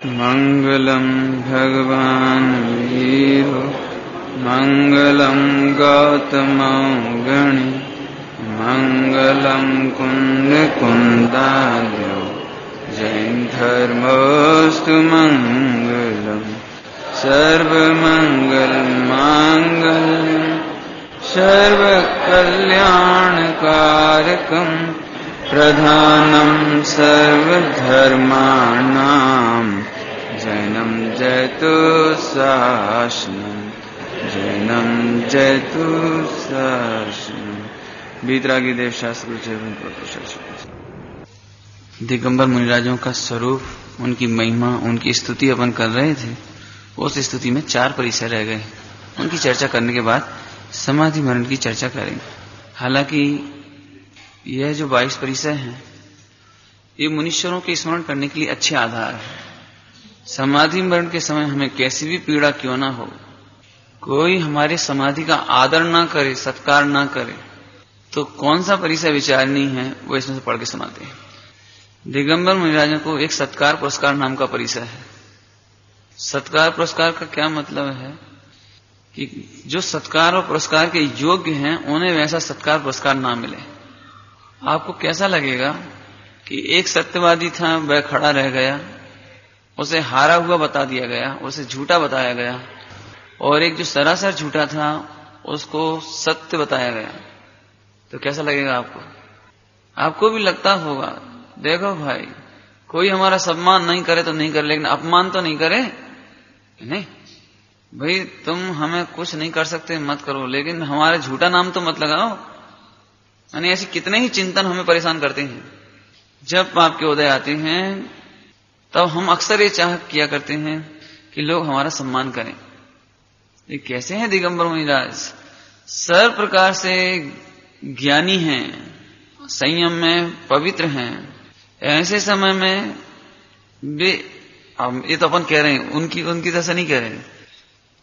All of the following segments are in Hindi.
मंगलम भगवान वीरो मंगलम गौतमौगणि मंगलम कुंद कुंदार्यो जैन धर्मोस्तु मंगलम सर्वमंगल मांगल्यम सर्वकल्याणकारकम प्रधानम सर्वधर्माणां जैनम जयतु शासनम जैनम जयतु शासनम। वीतरागी देव शास्त्र दिगंबर मुनिराजों का स्वरूप, उनकी महिमा, उनकी स्तुति अपन कर रहे थे। उस स्तुति में 4 परिचय रह गए। उनकी चर्चा करने के बाद समाधि मरण की चर्चा करेंगे। हालांकि यह जो 22 परिचय हैं, ये मुनीश्वरों के स्मरण करने के लिए अच्छे आधार है। समाधि मरण के समय हमें कैसी भी पीड़ा क्यों ना हो, कोई हमारे समाधि का आदर ना करे, सत्कार ना करे, तो कौन सा परिचय विचारनी है वो इसमें से पढ़ के सुनाते हैं। दिगंबर मुनिराजों को एक सत्कार पुरस्कार नाम का परिचय है। सत्कार पुरस्कार का क्या मतलब है कि जो सत्कार और पुरस्कार के योग्य हैं उन्हें वैसा सत्कार पुरस्कार ना मिले। आपको कैसा लगेगा कि एक सत्यवादी था, वह खड़ा रह गया, उसे हारा हुआ बता दिया गया, उसे झूठा बताया गया, और एक जो सरासर झूठा था उसको सत्य बताया गया, तो कैसा लगेगा आपको? आपको भी लगता होगा, देखो भाई, कोई हमारा सम्मान नहीं करे तो नहीं करे, लेकिन अपमान तो नहीं करे। नहीं भाई, तुम हमें कुछ नहीं कर सकते, मत करो, लेकिन हमारे झूठा नाम तो मत लगाओ। यानी ऐसे कितने ही चिंतन हमें परेशान करते हैं। जब पाप के उदय आते हैं तब हम अक्सर ये चाह किया करते हैं कि लोग हमारा सम्मान करें। ये कैसे हैं दिगंबर मुनिराज? सर्व प्रकार से ज्ञानी हैं, संयम में पवित्र हैं। ऐसे समय में वे, ये तो अपन कह रहे हैं, उनकी तरह से नहीं कह रहे हैं,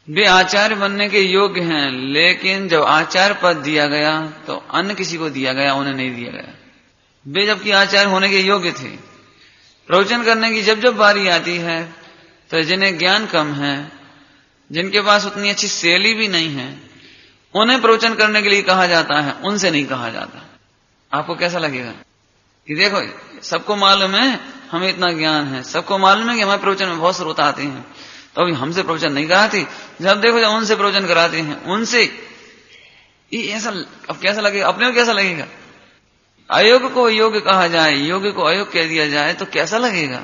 वे आचार्य बनने के योग्य हैं, लेकिन जब आचार्य पद दिया गया तो अन्य किसी को दिया गया, उन्हें नहीं दिया गया। वे जबकि आचार्य होने के योग्य थे। प्रवचन करने की जब जब बारी आती है तो जिन्हें ज्ञान कम है, जिनके पास उतनी अच्छी शैली भी नहीं है, उन्हें प्रवचन करने के लिए कहा जाता है, उनसे नहीं कहा जाता। आपको कैसा लगेगा कि देखो, सबको मालूम है हमें इतना ज्ञान है, सबको मालूम है कि हमारे प्रवचन में बहुत श्रोता आते हैं, तो अभी हमसे प्रवचन नहीं कराते। जब देखो जब उनसे प्रवचन कराते हैं, उनसे ये ऐसा, अब कैसा लगेगा? अपने को कैसा लगेगा? अयोग्य को योग्य कहा जाए, योग्य को अयोग्य कह दिया जाए तो कैसा लगेगा?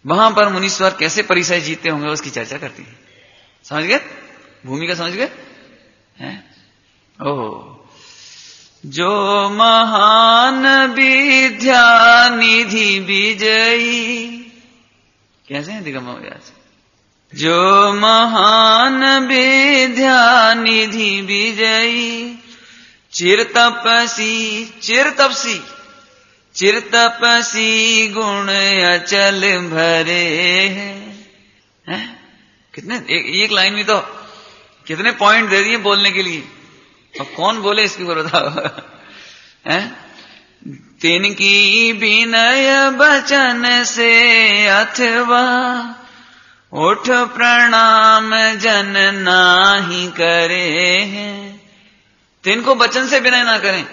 वहां पर मुनीश्वर कैसे परिचय जीतते होंगे उसकी चर्चा करती है। समझ गए? भूमिका समझ गए? ओहो, जो महान विद्या निधि विजयी, कैसे हैं दिगंबर मुनिराज? जो महान विद्या निधि विजयी, चिरतपसी गुण अचल भरे हैं। कितने एक लाइन में तो कितने पॉइंट दे दिए बोलने के लिए। अब कौन बोले इसकी को बताओ? तिनकी विनय बचन से अथवा उठ प्रणाम जन नाही करे हैं। तिनको बचन से विनय ना करें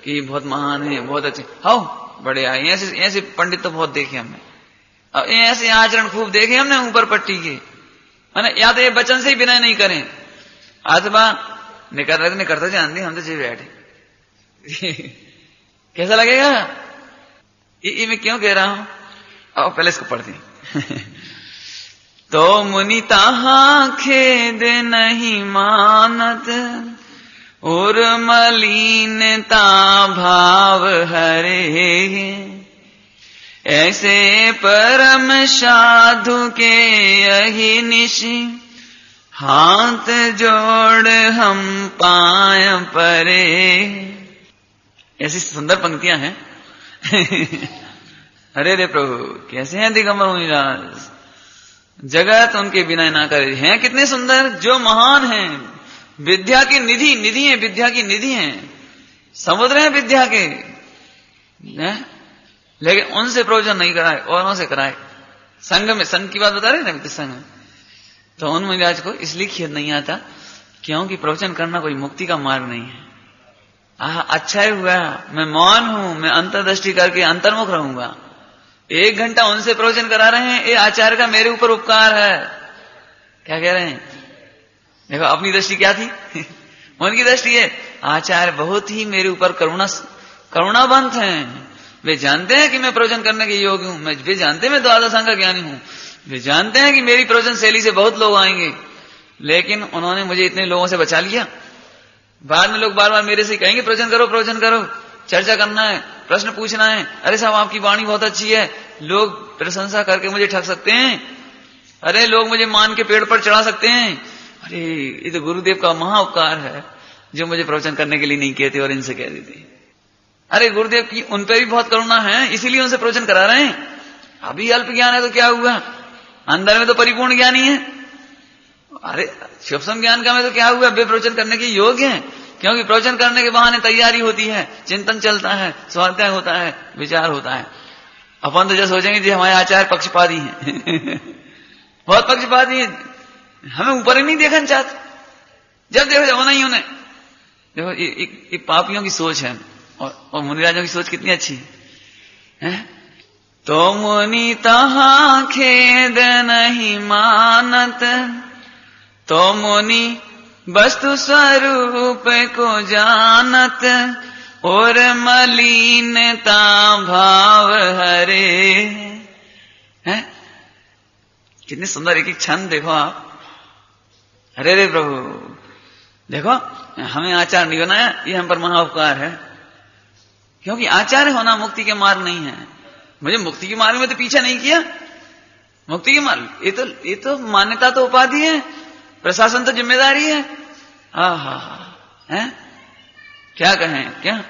कि बहुत महान है, बहुत अच्छे, हाउ बड़े आए, ऐसे पंडित तो बहुत देखे हमने, अब ऐसे आचरण खूब देखे हमने ऊपर पट्टी के, या तो ये बचन से ही विनय नहीं करें, अथवा निकल तो जान दी, हम तो जी बैठे। कैसा लगेगा? ये मैं क्यों कह रहा हूं? अब पहले इसको पढ़ते हैं। तो मुनि ताहा खेद नहीं मानत, और मलिनता भाव हरे, ऐसे परम साधु के यही निशि, हाथ जोड़ हम पाय परे। ऐसी सुंदर पंक्तियां हैं। अरे रे प्रभु, कैसे हैं दिगंबर मुनिराज? जगत उनके बिना ना करे। हैं कितने सुंदर, जो महान हैं, विद्या की निधि है, विद्या की निधि है, समुद्र है विद्या के, लेकिन उनसे प्रवचन नहीं कराए, औरों से कराए। संघ की बात बता रहे ना, संघ में। तो उन महाराज को इसलिए खेद नहीं आता क्योंकि प्रवचन करना कोई मुक्ति का मार्ग नहीं है। अच्छा ही हुआ मैं मौन हूं, मैं अंतर्दृष्टि करके अंतर्मुख रहूंगा। 1 घंटा उनसे प्रवचन करा रहे हैं, ये आचार्य का मेरे ऊपर उपकार है। क्या कह रहे हैं? देखो अपनी दृष्टि क्या थी उनकी दृष्टि है आचार्य बहुत ही मेरे ऊपर करुणावंत हैं। वे जानते हैं कि मैं प्रवचन करने के योग्य हूं, वे जानते हैं मैं द्वादश अंग का ज्ञानी हूं, वे जानते हैं कि मेरी प्रवचन शैली से बहुत लोग आएंगे, लेकिन उन्होंने मुझे इतने लोगों से बचा लिया। बाद में लोग बार बार मेरे से कहेंगे प्रवचन करो, चर्चा करना है, प्रश्न पूछना है। अरे साहब आपकी वाणी बहुत अच्छी है, लोग प्रशंसा करके मुझे ठग सकते हैं, अरे लोग मुझे मान के पेड़ पर चढ़ा सकते हैं। अरे ये तो गुरुदेव का महा उपकार है जो मुझे प्रवचन करने के लिए नहीं कहते और इनसे कह देते। अरे गुरुदेव की उन पर भी बहुत करुणा है, इसीलिए उनसे प्रवचन करा रहे हैं। अभी अल्प ज्ञान है तो क्या हुआ, अंदर में तो परिपूर्ण ज्ञानी है। अरे शुभसम ज्ञान का में तो क्या हुआ, वे प्रवचन करने के योग्य हैं, क्योंकि प्रवचन करने के बहाने तैयारी होती है, चिंतन चलता है, स्वाध्याय होता है, विचार होता है। अपन तो जैसे सोचेंगे जी हमारे आचार्य पक्षपाती हैं बहुत पक्षपाती हैं, हमें ऊपर ही नहीं देखना चाहते, जब देखो जब नहीं उन्हें। देखो ये पापियों की सोच है, और मुनिराजों की सोच कितनी अच्छी है? तो मुनि तहां खेद नहीं मानत, तो मुनि वस्तु स्वरूप को जानत, और मलिनता भाव हरे। हैं कितने सुंदर एक एक छंद देखो आप। अरे रे प्रभु देखो हमें आचार्य नहीं बनाया, ये हम पर महा उपकार है, क्योंकि आचार्य होना मुक्ति के मार्ग नहीं है। मुझे मुक्ति के मार्ग में तो पीछा नहीं किया, मुक्ति के मार्ग ये तो मान्यता तो उपाधि है, प्रशासन तो जिम्मेदारी है। हैं क्या कहें, क्या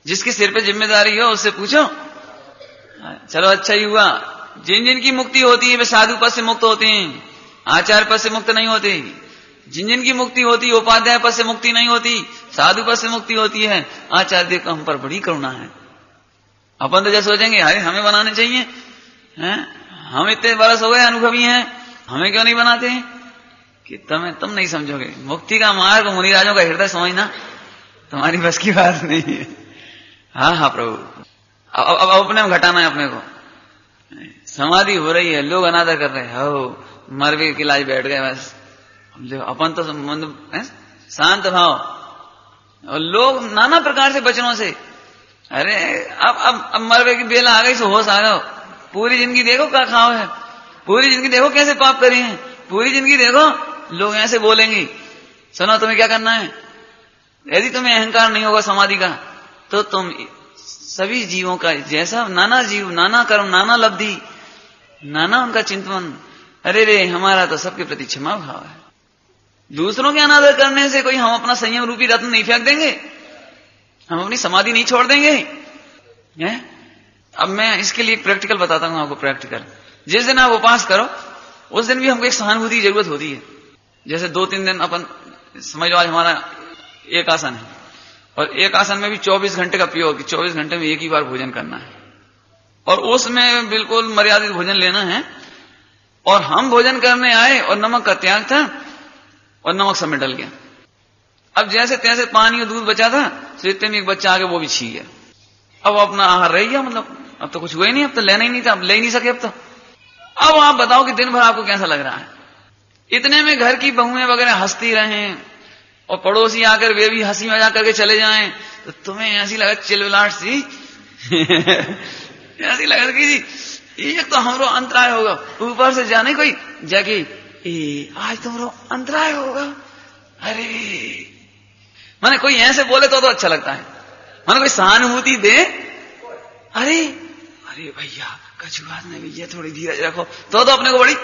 जिसके सिर पे जिम्मेदारी हो उससे पूछो। चलो अच्छा ही हुआ, जिन जिन की मुक्ति होती है वे साधु पद से मुक्त होते हैं, आचार्य पद से मुक्त नहीं होते। जिन जिन की मुक्ति होती है उपाध्याय पद से मुक्ति नहीं होती, साधु पद से मुक्ति होती है। आचार्य देव का हम पर बड़ी करुणा है। अपन तो जैसे सोचेंगे अरे हमें बनाने चाहिए, हैं हम इतने बरस हो गए अनुभवी हैं, हमें क्यों नहीं बनाते हैं? कि तुम नहीं समझोगे मुक्ति का मार्ग, मुनिराजों का हृदय समझना तुम्हारी बस की बात नहीं है। हाँ प्रभु अब अपने में घटाना है अपने को। समाधि हो रही है, लोग अनादर कर रहे हैं, हो मरवे के लाज बैठ गए बस। अपन तो शांत भाव, और लोग नाना प्रकार से वचनों से, अरे अब मरवे की बेला आ गई सो होश आ गया। पूरी जिंदगी देखो क्या खाओ है, पूरी जिंदगी देखो कैसे पाप करे हैं, पूरी जिंदगी देखो लोग ऐसे बोलेंगे। सुनो तुम्हें क्या करना है, यदि तुम्हें अहंकार नहीं होगा समाधि का, तो तुम सभी जीवों का जैसा नाना जीव, नाना कर्म, नाना लब्धि, नाना उनका चिंतन। अरे रे हमारा तो सबके प्रति क्षमा भाव है। दूसरों के अनादर करने से कोई हम अपना संयम रूपी रत्न नहीं फेंक देंगे, हम अपनी समाधि नहीं छोड़ देंगे। अब मैं इसके लिए एक प्रैक्टिकल बताता हूं आपको। प्रैक्टिकल, जिस दिन आप उपास करो उस दिन भी हमको एक सहानुभूति की जरूरत होती है। जैसे 2-3 दिन अपन समझ लो आज हमारा एक आसन है, और एक आसन में भी 24 घंटे का प्रयोग, 24 घंटे में एक ही बार भोजन करना है, और उसमें बिल्कुल मर्यादित भोजन लेना है। और हम भोजन करने आए और नमक का त्याग था, और नमक सब में डल गया। अब जैसे तैसे पानी और दूध बचा था, तो इतने में एक बच्चा आगे वो भी छी गया। अब अपना आहार रह गया, मतलब अब तो कुछ हुआ ही नहीं, अब तो लेना ही नहीं था, अब ले ही नहीं सके। अब आप बताओ कि दिन भर आपको कैसा लग रहा है। इतने में घर की बहुएं वगैरह हंसती रहें, और पड़ोसी आकर वे भी हंसी मजाक करके चले जाएं, तो तुम्हें ऐसी लगा चिलविलाट सी ऐसी लगा कि जी एक तो हमरो अंतराय होगा, ऊपर से जाने कोई जगह आज तुमरो अंतराय होगा। अरे माने कोई ऐसे बोले तो अच्छा लगता है, माने कोई सहानुभूति दे, अरे भैया कछु बात नहीं भैया, थोड़ी धीरज रखो, तो अपने को बड़ी।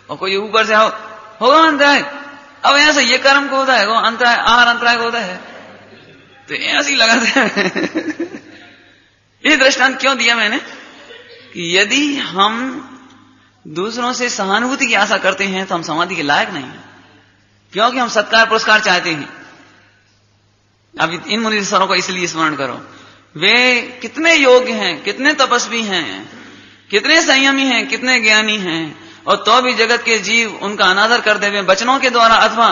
और कोई ऊपर से होगा अंतराय। अब ऐसा ये कर्म को होता है, वो अंतराय, आहार अंतराय को होता है, तो ऐसे ही लगाते हैं। ये दृष्टांत क्यों दिया मैंने कि यदि हम दूसरों से सहानुभूति की आशा करते हैं तो हम समाधि के लायक नहीं हैं, क्योंकि हम सत्कार पुरस्कार चाहते हैं। अब इन मुनीश्वरों को इसलिए स्मरण करो, वे कितने योग्य हैं, कितने तपस्वी हैं, कितने संयमी हैं, कितने ज्ञानी हैं, और तो भी जगत के जीव उनका अनादर करते हुए वचनों के द्वारा अथवा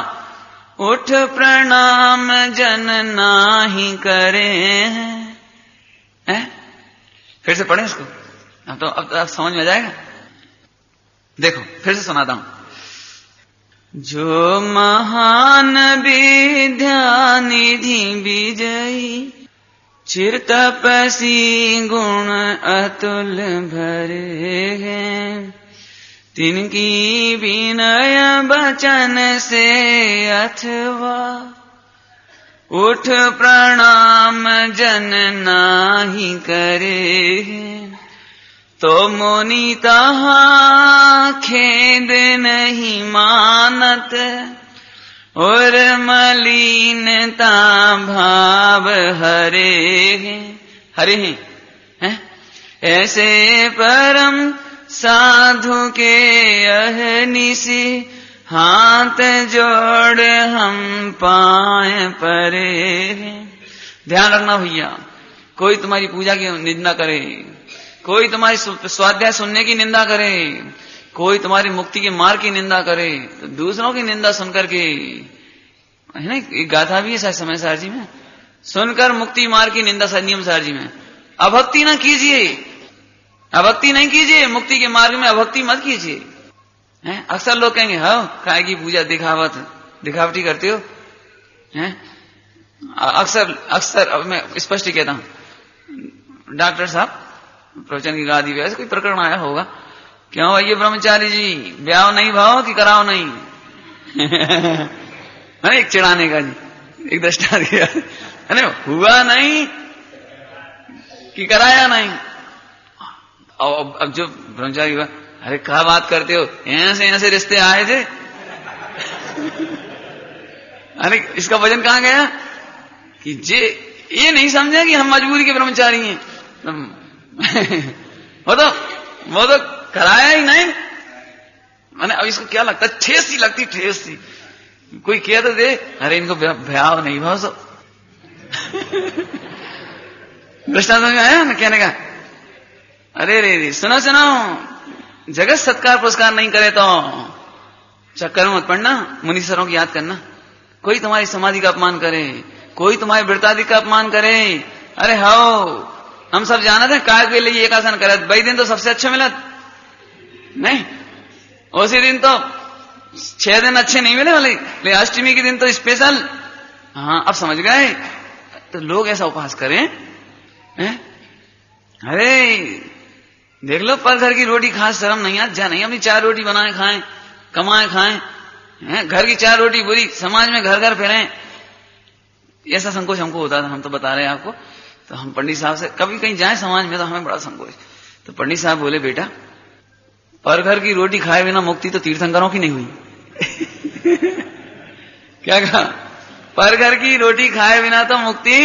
उठ प्रणाम जन नाही करे हैं। फिर से पढ़ें इसको, अब समझ में आ जाएगा। देखो फिर से सुनाता हूं। जो महान विद्या निधि विजयी चिर तपसी गुण अतुल भरे हैं, तिनकी विनय बचन से अथवा उठ प्रणाम जन नाही करे हैं, तो मुनि तहाँ खेद नहीं मानत और मलिनता भाव हरे हैं। ऐसे परम साधु के अहनिसी हाथ जोड़ हम पाए परे हैं। ध्यान रखना भैया, कोई तुम्हारी पूजा की निंदा करे, कोई तुम्हारी स्वाध्याय सुनने की निंदा करे, कोई तुम्हारी मुक्ति के मार्ग की निंदा करे, तो दूसरों की निंदा सुनकर के, है ना, एक गाथा भी है शायद समय सार जी में, सुनकर मुक्ति मार्ग की निंदा संयम सार जी में। अभक्ति ना कीजिए, अभक्ति नहीं कीजिए, मुक्ति के मार्ग में अभक्ति मत कीजिए। अक्सर लोग कहेंगे हाँ काय की पूजा दिखावटी करते हो, हैं? अक्सर अब मैं स्पष्ट ही कहता हूं, डॉक्टर साहब प्रवचन की गादी पे ऐसे कोई प्रकरण आया होगा, क्यों भाई ये ब्रह्मचारी जी ब्याह नहीं भाव कि कराओ नहीं है, एक चिढ़ाने का जी, एक दृष्टांत दिया, है ना, हुआ नहीं कि कराया नहीं। अब जो ब्रह्मचारी हुआ, अरे क्या बात करते हो, ऐसे रिश्ते आए थे अरे इसका वजन कहां गया कि ये नहीं समझा कि हम मजबूरी के ब्रह्मचारी हैं वो तो कराया ही नहीं। मैंने अब इसको क्या लगता, ठेस सी कोई कह तो दे, अरे इनको भयाव नहीं भाव सब दृष्टांत में आया ना कहने का। अरे रे सुनो जगत सत्कार पुरस्कार नहीं करे तो चक्कर में मत पड़ना, मुनीश्वरों की याद करना। कोई तुम्हारी समाधि का अपमान करे, कोई तुम्हारी वृत्तादि का अपमान करे, अरे हाओ हम सब जानते हैं काय के लिए एक आसन करे, वही दिन तो सबसे अच्छा मिला नहीं, उसी दिन तो 6 दिन अच्छे नहीं मिले वाले, लेकिन अष्टमी के दिन तो स्पेशल। हाँ अब समझ गए, तो लोग ऐसा उपहास करें। अरे देख लो, पर घर की रोटी खास शर्म नहीं आज जा नहीं, अपनी 4 रोटी बनाए खाएं, कमाए खाएं, घर की 4 रोटी बुरी, समाज में घर घर फिरें, ऐसा संकोच हमको होता था। हम तो बता रहे हैं आपको, तो हम पंडित साहब से कभी कहीं जाए समाज में तो हमें बड़ा संकोच। तो पंडित साहब बोले, बेटा पर घर की रोटी खाए बिना मुक्ति तो तीर्थंकरों की नहीं हुई क्या कहा, पर घर की रोटी खाए बिना तो मुक्ति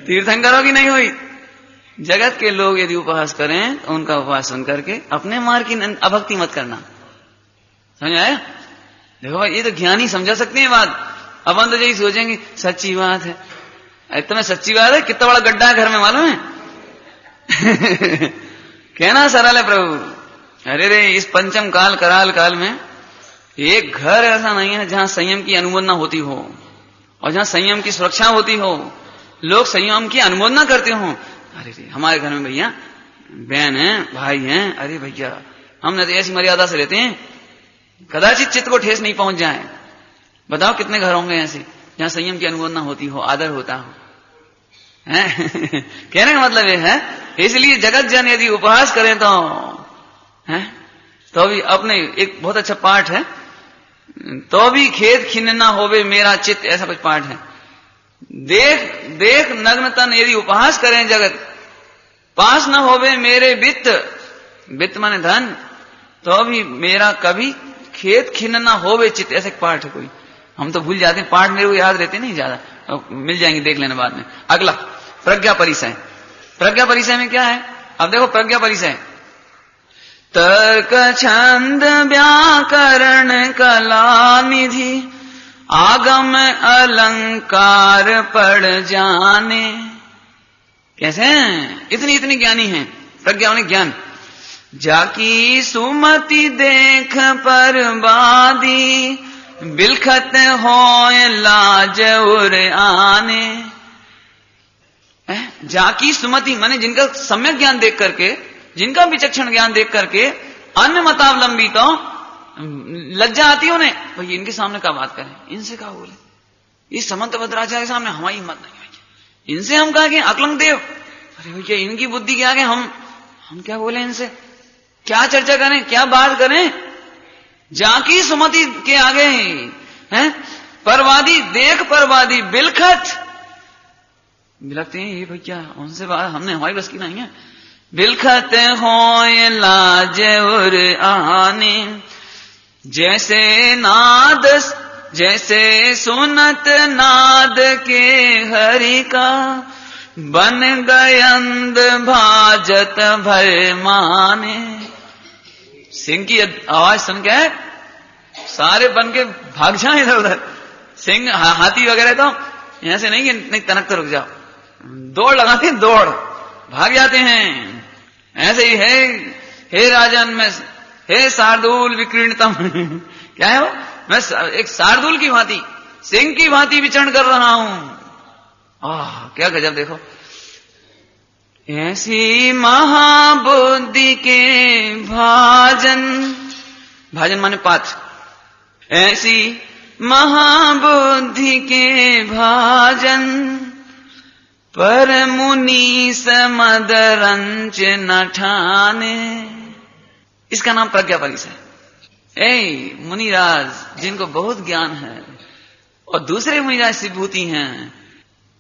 तीर्थंकरों की नहीं हुई। जगत के लोग यदि उपहास करें तो उनका उपहास सुन करके अपने मार्ग की अभक्ति मत करना। समझ आया? देखो भाई, ये तो ज्ञानी समझा सकते हैं बात, अपन तो यही सोचेंगे सच्ची बात है। तुम्हें सच्ची बात है, कितना बड़ा गड्ढा है घर में मालूम है कहना सरल है प्रभु। अरे रे, इस पंचम काल कराल काल में एक घर ऐसा नहीं है जहां संयम की अनुमोदना होती हो और जहां संयम की सुरक्षा होती हो, लोग संयम की अनुमोदना करते हो। अरे रे, हमारे घर में भैया बहन है, भाई हैं, अरे भैया हमने तो ऐसी मर्यादा से रहते हैं, कदाचित चित्त को ठेस नहीं पहुंच जाए। बताओ कितने घर होंगे ऐसे जहां संयम की अनुमोदना होती हो, आदर होता हो कहने का मतलब ये है, इसलिए जगत जन यदि उपहास करें तो भी अपने एक बहुत अच्छा पाठ है, तो भी खेद खिन्न न होवे मेरा चित्त, ऐसा कुछ पाठ है। देख नग्न तन यदि उपहास करें जगत, पास न होवे मेरे वित्त माने धन, तो भी मेरा कभी खेद खिन्न न होवे चित्त, ऐसा पाठ है कोई। हम तो भूल जाते हैं, पाठ मेरे को याद रहते नहीं ज्यादा, मिल जाएंगे देख लेना बाद में। अगला प्रज्ञा परिचय। प्रज्ञा परिचय में क्या है, अब देखो प्रज्ञा परिचय, तर्क छंद व्याकरण कला निधि आगम अलंकार पढ़ जाने। कैसे हैं? इतनी ज्ञानी हैं। प्रज्ञा माने ज्ञान, जाकी सुमति देख परबादी, बिलखत होए लाज उर आने। जाकी सुमति माने जिनका सम्यक ज्ञान देख करके, जिनका विचक्षण ज्ञान देख करके अन्य मतावलंबी तो लज्जा आती है उन्हें, भाई इनके सामने क्या बात करें, इनसे क्या बोले, इस समंत भद्राचार्य के सामने हमारी हिम्मत नहीं है, इनसे हम कहा कि अकलंक देव, अरे भैया इनकी बुद्धि के आगे हम क्या बोले, इनसे क्या चर्चा करें, क्या बात करें। जाकी सुमति के आगे हैं परवादी, देख परवादी बिलखत, बिलखते हैं ये भैया उनसे बात हमने, हमारी बस की नहीं है। बिलखत होए लाज उर आने, जैसे नाद जैसे सुनत नाद के हरि का, बन गयंद भाजत भय माने। सिंह की आवाज सुन के सारे बन के भाग जाए इधर उधर। सिंह हाथी वगैरह तो यहां से नहीं तनक तो रुक जाओ, दौड़ लगाते हैं, दौड़ भाग जाते हैं। ऐसे ही है, हे राजन मैं, हे शार्दूल विकीर्णतम क्या है वो, मैं एक शार्दूल की भांति, सिंह की भांति विचरण कर रहा हूं। क्या गजब देखो, ऐसी महाबुद्धि के भाजन, भाजन माने पाठ, ऐसी महाबुद्धि के भाजन, पर मुनि समदरंच न ठाने। इसका नाम प्रज्ञा परिस है। मुनिराज जिनको बहुत ज्ञान है, और दूसरे मुनिराज शिवभूति हैं,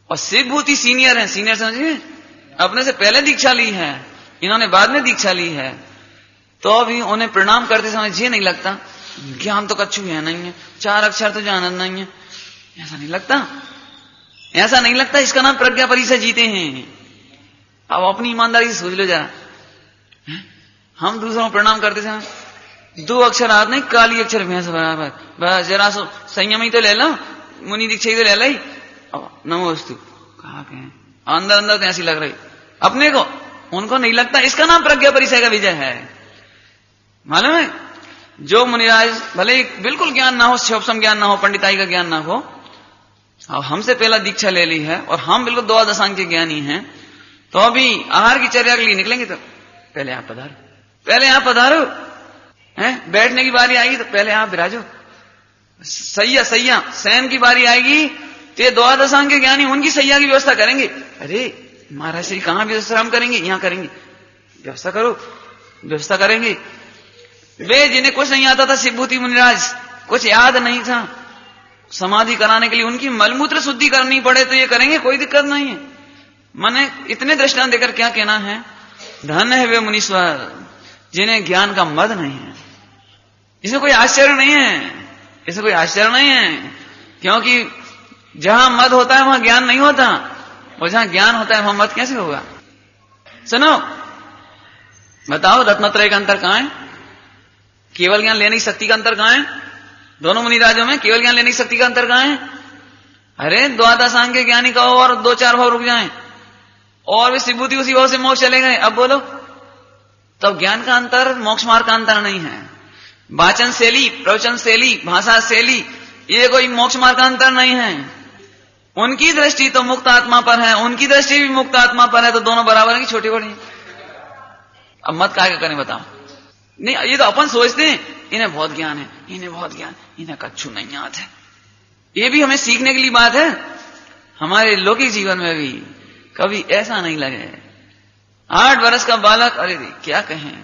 और शिवभूति सीनियर हैं, सीनियर समझिए, अपने से पहले दीक्षा ली है, इन्होंने बाद में दीक्षा ली है, तो अभी उन्हें प्रणाम करते समय ये नहीं लगता ज्ञान तो कच्छु है नहीं है, 4 अक्षर तो जानन नहीं है, ऐसा नहीं लगता, ऐसा नहीं लगता। इसका नाम प्रज्ञा परिसर जीते हैं। अब अपनी ईमानदारी से सोच लो जरा, हम दूसरों को प्रणाम करते समय 2 अक्षर हाथ नहीं, काली अक्षर भैंस बराबर, बस जरा सो संयम ही तो ले लो, मुनि दीक्षा ही तो ले ली, नमोस्तु कहा कहें, अंदर अंदर तो ऐसी लग रही अपने को, उनको नहीं लगता। इसका नाम प्रज्ञा परिचय का विजय है। मालूम है, जो मुनिराज भले बिल्कुल ज्ञान ना हो, शोभसम ज्ञान ना हो, पंडिताई का ज्ञान ना हो, अब हमसे पहला दीक्षा ले ली है और हम बिल्कुल 2 दशांक के ज्ञानी हैं, तो अभी आहार की चर्या के लिए निकलेंगे तो पहले आप पधारो, पहले आप पधारो, बैठने की बारी आएगी तो पहले आप विराजो, सैया सैया सैन की बारी आएगी तो ये 2 दशांक के ज्ञानी उनकी सैया की व्यवस्था करेंगे। अरे महाराज श्री कहां विश्राम करेंगे, यहां करेंगे, व्यवस्था करो, व्यवस्था करेंगे। वे जिन्हें कुछ नहीं आता था, शिवभूति मुनिराज कुछ याद नहीं था, समाधि कराने के लिए उनकी मलमूत्र शुद्धि करनी पड़े तो ये करेंगे, कोई दिक्कत नहीं है। मैंने इतने दृष्टांत देकर क्या कहना है, धन्य है वे मुनीश्वर जिन्हें ज्ञान का मद नहीं है। इसमें कोई आश्चर्य नहीं है, इसमें कोई आश्चर्य नहीं है, क्योंकि जहां मद होता है वहां ज्ञान नहीं होता, और जहां ज्ञान होता है वहां मद कैसे होगा। सुनो बताओ, रत्नत्रय का अंतर कहां है, केवल ज्ञान लेने की शक्ति का अंतर कहां है, दोनों मुनिराजों में केवल ज्ञान लेने की शक्ति का अंतर कहां है। अरे द्वादशांग के ज्ञानी का और 2-4 भाव रुक जाएं और वे शिवभूति उसी भाव से मोक्ष चले गए, अब बोलो तब ज्ञान का अंतर, मोक्ष मार्ग का अंतर नहीं है। वाचन शैली, प्रवचन शैली, भाषा शैली, ये कोई मोक्ष मार्ग का अंतर नहीं है। उनकी दृष्टि तो मुक्त आत्मा पर है, उनकी दृष्टि भी मुक्त आत्मा पर है, तो दोनों बराबर है कि छोटी बड़ी। अब मत क्या करें बताओ। नहीं, ये तो अपन सोचते हैं इन्हें बहुत ज्ञान है, इन्हें बहुत ज्ञान, इन्हें कच्छु नहीं याद है। ये भी हमें सीखने के लिए बात है। हमारे लौकिक जीवन में भी कभी ऐसा नहीं लगे। 8 वर्ष का बालक, अरे क्या कहें,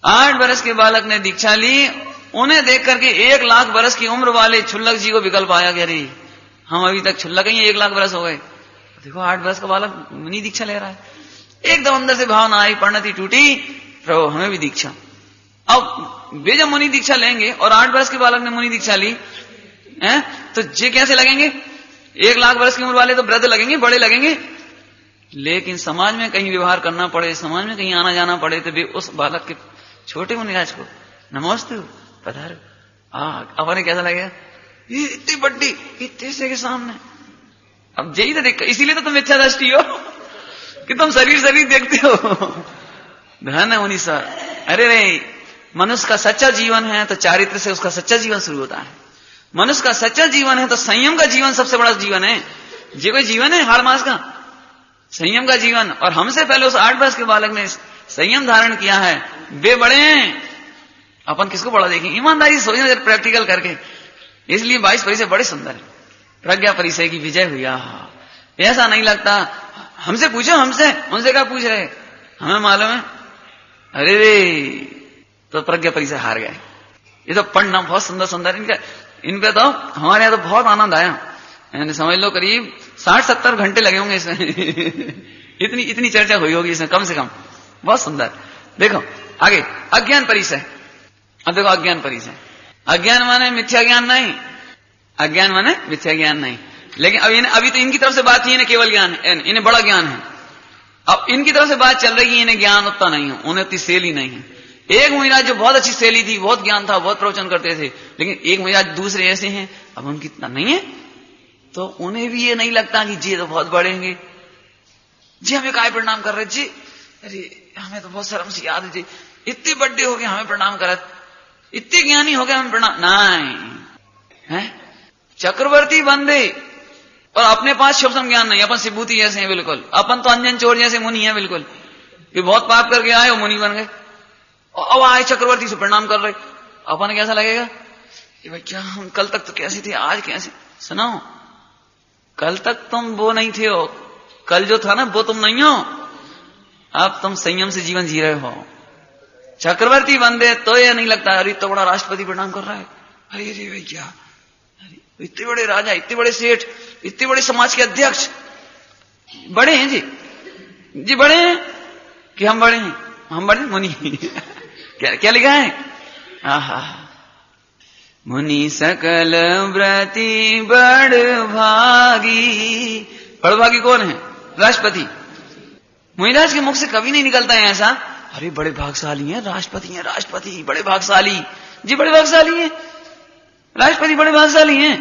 8 वर्ष के बालक ने दीक्षा ली, उन्हें देख करके 1 लाख वर्ष की उम्र वाले छुल्लक जी को विकल्प आया कि अरे हम अभी तक छुल्लक ही 1 लाख वर्ष हो गए। देखो 8 वर्ष का बालक मुनि दीक्षा ले रहा है। एकदम अंदर से भावना आई, परिणति टूटी, प्रभु हमें भी दीक्षा। अब वे जब मुनि दीक्षा लेंगे और 8 वर्ष के बालक ने मुनि दीक्षा ली तो ये कैसे लगेंगे, 1 लाख वर्ष की उम्र वाले तो वृद्ध लगेंगे, बड़े लगेंगे। लेकिन समाज में कहीं व्यवहार करना पड़े, समाज में कहीं आना जाना पड़े, तो वे उस बालक के छोटे मुनिराज को नमस्ते पधारो, अपने कैसा लगेगा, ये इतनी बड्डी, इतने से के सामने। अब यही तो देख, इसीलिए तो तुम इच्छा दृष्टि हो कि तुम शरीर देखते हो। धन है मुनि सर, अरे रे, मनुष्य का सच्चा जीवन है तो चारित्र से उसका सच्चा जीवन शुरू होता है। मनुष्य का सच्चा जीवन है तो संयम का जीवन सबसे बड़ा जीवन है। ये कोई जीवन है हाड़ मास का? संयम का जीवन। और हमसे पहले उस 8 वर्ष के बालक ने संयम धारण किया है, वे बड़े हैं। अपन किसको बड़ा देखें? ईमानदारी से सोचना प्रैक्टिकल करके। इसलिए 22 परिचय बड़े सुंदर है। प्रज्ञा परिचय की विजय हुई। ऐसा नहीं लगता। हमसे पूछो, हमसे उनसे क्या पूछ रहे, हमें मालूम है। अरे रे, तो प्रज्ञा परिचय हार गए। ये तो पढ़ना बहुत सुंदर सुंदर, इनपे तो हमारे यहाँ तो बहुत आनंद आया। यानी समझ लो करीब 60-70 घंटे लगे होंगे इसमें। इतनी चर्चा हुई होगी इसमें कम से कम। बहुत सुंदर। देखो आगे, अज्ञान परिचय। अब देखो अज्ञान परिचय। अज्ञान माने मिथ्या ज्ञान नहीं, अज्ञान माने मिथ्या ज्ञान नहीं। लेकिन अभी तो इनकी तरफ से बात ही, इन्हें केवल ज्ञान है, इन्हें बड़ा ज्ञान है। अब इनकी तरफ से बात चल रही है, इन्हें ज्ञान उतना नहीं है, उन्हें उतनी सेल नहीं है। एक मुनिराज जो बहुत अच्छी शैली थी, बहुत ज्ञान था, बहुत प्रवचन करते थे, लेकिन एक मुनिराज दूसरे ऐसे हैं, अब उनकी इतना नहीं है, तो उन्हें भी ये नहीं लगता कि जी तो बहुत बड़े हैं जी, हमें काय प्रणाम कर रहे जी, अरे हमें तो बहुत शर्म से याद है जी, इतने बड़े हो गए हमें प्रणाम करत, इतने ज्ञानी हो गए हमें प्रणाम नहीं है। चक्रवर्ती बंदे और अपने पास शुभ ज्ञान नहीं। अपन सिबूती जैसे हैं बिल्कुल, अपन तो अंजन चोर जैसे मुनि हैं बिल्कुल। ये बहुत पाप करके आए वो मुनि बन गए, और अब आए चक्रवर्ती से प्रणाम कर रहे। अपन कैसा लगेगा कि भाई क्या हम कल तक तो कैसे थे, आज कैसे। सुनो, कल तक तुम वो नहीं थे हो, कल जो था ना वो तुम नहीं हो। अब तुम संयम से जीवन जी रहे हो। चक्रवर्ती बंदे तो ये नहीं लगता अरे इतना बड़ा राष्ट्रपति प्रणाम कर रहा है, अरे अरे भैया इतने बड़े राजा, इतने बड़े सेठ, इतने बड़े समाज के अध्यक्ष, बड़े हैं जी बड़े हैं कि हम बड़े हैं, हम बड़े मुनि। क्या लिखा है? आहा, मुनि सकल व्रति बड़ भागी। बड़ भागी कौन है? राष्ट्रपति। मुनिराज के मुख से कभी नहीं निकलता है ऐसा अरे बड़े भागशाली हैं, राष्ट्रपति हैं, राष्ट्रपति बड़े भागशाली जी, बड़े भागशाली हैं, राष्ट्रपति बड़े भागशाली हैं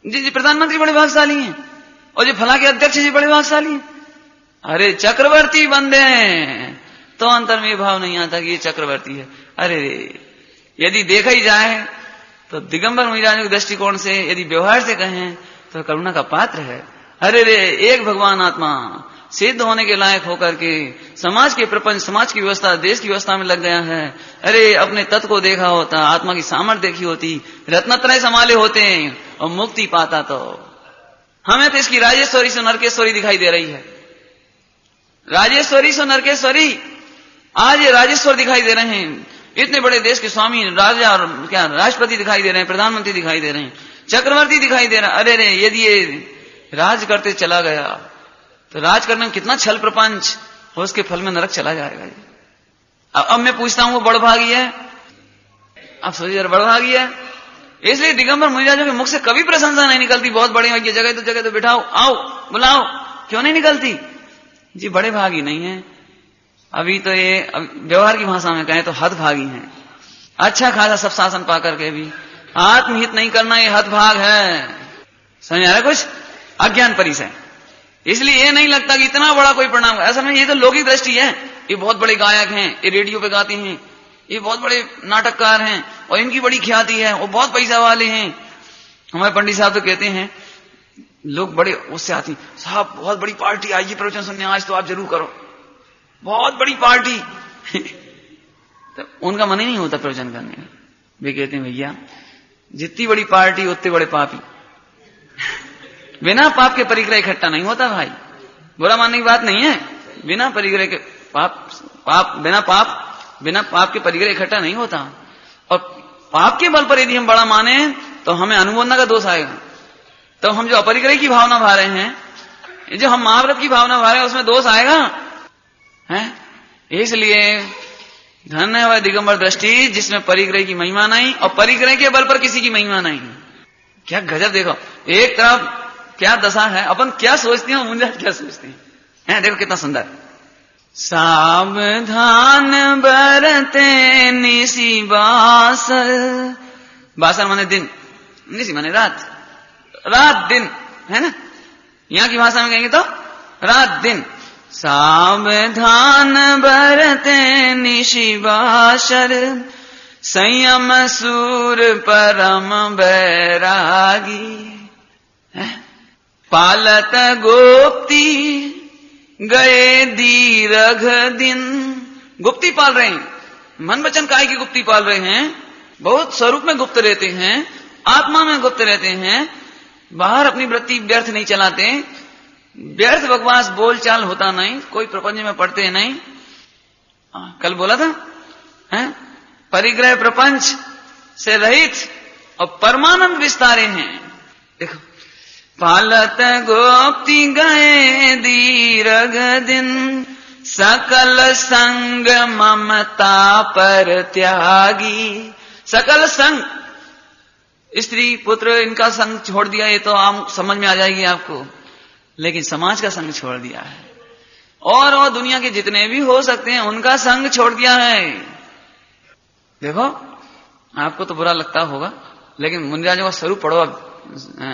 जी, प्रधानमंत्री बड़े भागशाली हैं, और जो फला के अध्यक्ष जी बड़े भागशाली हैं। अरे चक्रवर्ती बंदे हैं तो अंतर में भाव नहीं आता कि ये चक्रवर्ती है। अरे यदि देखा ही जाए तो दिगंबर मुनिराजों के दृष्टिकोण से यदि व्यवहार से कहें तो करुणा का पात्र है। अरे एक भगवान आत्मा सिद्ध होने के लायक होकर के समाज के प्रपंच, समाज की व्यवस्था, देश की व्यवस्था में लग गया है। अरे अपने तत्व को देखा होता, आत्मा की सामर्थ्य देखी होती, रत्नत्रय संभाले होते और मुक्ति पाता। तो हमें तो इसकी राजेश्वरी से नरकेश्वरी दिखाई दे रही है। राजेश्वरी से नरकेश्वरी, आज ये राजेश्वर दिखाई दे रहे हैं। इतने बड़े देश के स्वामी, राजा और क्या राष्ट्रपति दिखाई दे रहे हैं, प्रधानमंत्री दिखाई दे रहे हैं, चक्रवर्ती दिखाई दे रहा है। अरे यदि ये राज करते चला गया तो राज करने में कितना छल प्रपंच हो, उसके फल में नरक चला जाएगा। अब मैं पूछता हूं वो बड़भागी है? अब सोचिए बड़भागी है। इसलिए दिगंबर मुनिराजों के मुख से कभी प्रशंसा नहीं निकलती, बहुत बड़े हैं, जगह तो बिठाओ, आओ बुलाओ, क्यों नहीं निकलती जी? बड़े भागी नहीं है। अभी तो ये व्यवहार की भाषा में कहें तो हतभागी हैं। अच्छा खासा सब शासन पा करके भी आत्महित नहीं करना, ये हतभाग है। समझ आ रहा कुछ? अज्ञान परिचय। इसलिए ये नहीं लगता कि इतना बड़ा कोई प्रणाम, ऐसा नहीं, ये तो लौकिक दृष्टि है। ये बहुत बड़े गायक हैं, ये रेडियो पे गाते हैं, ये बहुत बड़े नाटककार हैं और इनकी बड़ी ख्याति है, वो बहुत पैसा वाले हैं। हमारे पंडित साहब तो कहते हैं, लोग बड़े उससे आते हैं, साहब बहुत बड़ी पार्टी आई है प्रवचन सुनने, आज तो आप जरूर करो, बहुत बड़ी पार्टी। तो उनका मन ही नहीं होता प्रवचन करने का। वे कहते हैं भैया जितनी बड़ी पार्टी उतने बड़े पापी। बिना पाप के परिग्रह इकट्ठा नहीं होता भाई, बुरा मानने की बात नहीं है। बिना परिग्रह के बिना पाप के परिग्रह इकट्ठा नहीं होता। और पाप के बल पर यदि हम बड़ा माने तो हमें अनुमोदना का दोष आएगा। तो हम जो अपरिग्रह की भावना भा रहे हैं, जो हम महाव्रत की भावना भा रहे हैं, उसमें दोष आएगा है। इसलिए धन्य है दिगंबर दृष्टि जिसमें परिग्रह की महिमा नहीं और परिग्रह के बल पर किसी की महिमा नहीं। क्या गजब! देखो एक तरफ क्या दशा है, अपन क्या सोचते हैं, मुनिराज क्या सोचते हैं। देखो कितना सुंदर। सावधान बरते निसी बासर, बासर माने दिन, निसी माने रात, रात दिन है ना। यहां की भाषा में कहेंगे तो रात दिन। सावधान बरते निशिबाशर, संयम सूर परम बैरागी। पालत गोप्ती गए दीर्घ दिन। गुप्ती पाल रहे हैं, मन वचन काय की गुप्ती पाल रहे हैं। बहुत स्वरूप में गुप्त रहते हैं, आत्मा में गुप्त रहते हैं, बाहर अपनी वृत्ति व्यर्थ नहीं चलाते, व्यर्थ बकवास बोलचाल होता नहीं, कोई प्रपंच में पढ़ते नहीं। कल बोला था परिग्रह प्रपंच से रहित और परमानंद विस्तारे हैं। देखो, पालत गोप्ती गए दीर्घ दिन, सकल संग ममता पर त्यागी। सकल संग, स्त्री पुत्र इनका संग छोड़ दिया, ये तो आम समझ में आ जाएगी आपको। लेकिन समाज का संग छोड़ दिया है, और दुनिया के जितने भी हो सकते हैं उनका संग छोड़ दिया है। देखो, आपको तो बुरा लगता होगा, लेकिन मुनिराजों का स्वरूप पढ़ो,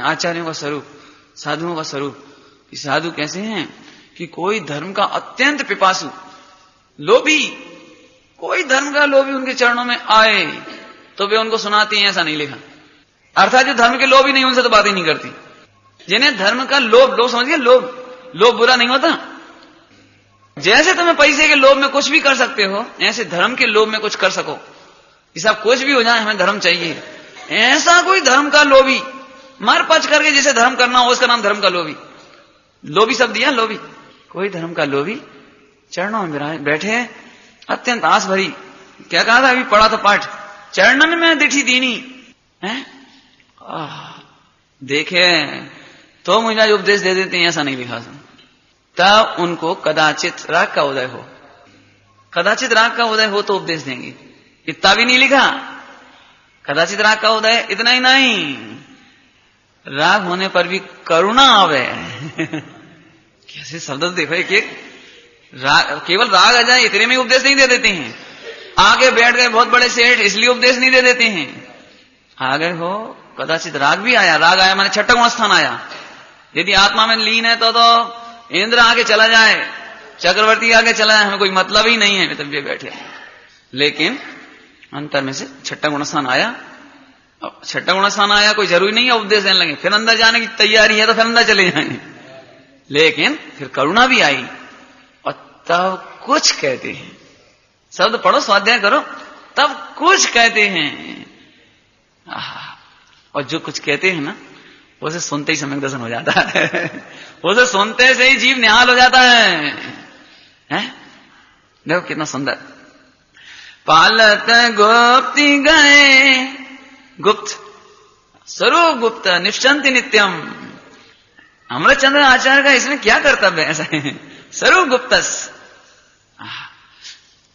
आचार्यों का स्वरूप, साधुओं का स्वरूप। कि साधु कैसे हैं कि कोई धर्म का अत्यंत पिपासु, लोभी, कोई धर्म का लोभी उनके चरणों में आए तो वे उनको सुनाती हैं, ऐसा नहीं लिखा। अर्थात जो धर्म के लोभी नहीं, उनसे तो बात ही नहीं करती। जिन्हें धर्म का लोभ समझिए, लोभ बुरा नहीं होता। जैसे तुम्हें पैसे के लोभ में कुछ भी कर सकते हो, ऐसे धर्म के लोभ में कुछ कर सको। इस आप कुछ भी हो जाए, हमें धर्म चाहिए, ऐसा कोई धर्म का लोभी मर पच करके जिसे धर्म करना हो, उसका नाम धर्म का लोभी। लोभी शब्द दिया, लोभी। कोई धर्म का लोभी चरणों में बैठे, अत्यंत आस भरी। क्या कहा था, अभी पढ़ा था पाठ, चरणन में दिठी दीनी है। देखे तो मुझे उपदेश दे देते हैं, ऐसा नहीं लिखा। तब उनको कदाचित राग का उदय हो, कदाचित राग का उदय हो तो उपदेश देंगे। इतना भी नहीं लिखा, कदाचित राग का उदय, इतना ही नहीं, राग होने पर भी करुणा आवे। कैसे शब्द देखो, एक राग, केवल राग आ जाए इतने में उपदेश नहीं दे देते हैं। आगे बैठ गए बहुत बड़े सेठ, इसलिए उपदेश नहीं दे देते हैं। आगे हो कदाचित राग भी आया, राग आया माने छठा गुण स्थान आया। यदि आत्मा में लीन है तो इंद्र आगे चला जाए, चक्रवर्ती आगे चला जाए, हमें कोई मतलब ही नहीं है, तब ये बैठे। लेकिन अंतर में से छठा गुण स्थान आया। अब छठा गुण स्थान आया, कोई जरूरी नहीं है उपदेश देने लगे, फिर अंदर जाने की तैयारी है तो फिर अंदर चले जाएंगे। लेकिन फिर करुणा भी आई, और तब कुछ कहते हैं। शब्द पढ़ो, स्वाध्याय करो, तब कुछ कहते हैं। और जो कुछ कहते हैं ना, उसे सुनते ही सम्यक दर्शन हो जाता है। उसे सुनते से ही जीव निहाल हो जाता है। देखो कितना सुंदर। पालत गोप्ती गए, गुप्त स्वरूप गुप्त, निश्चंति नित्यम। अमृतचंद्र आचार्य का इसमें क्या कर्तव्य है, ऐसा है स्वरूप गुप्तस।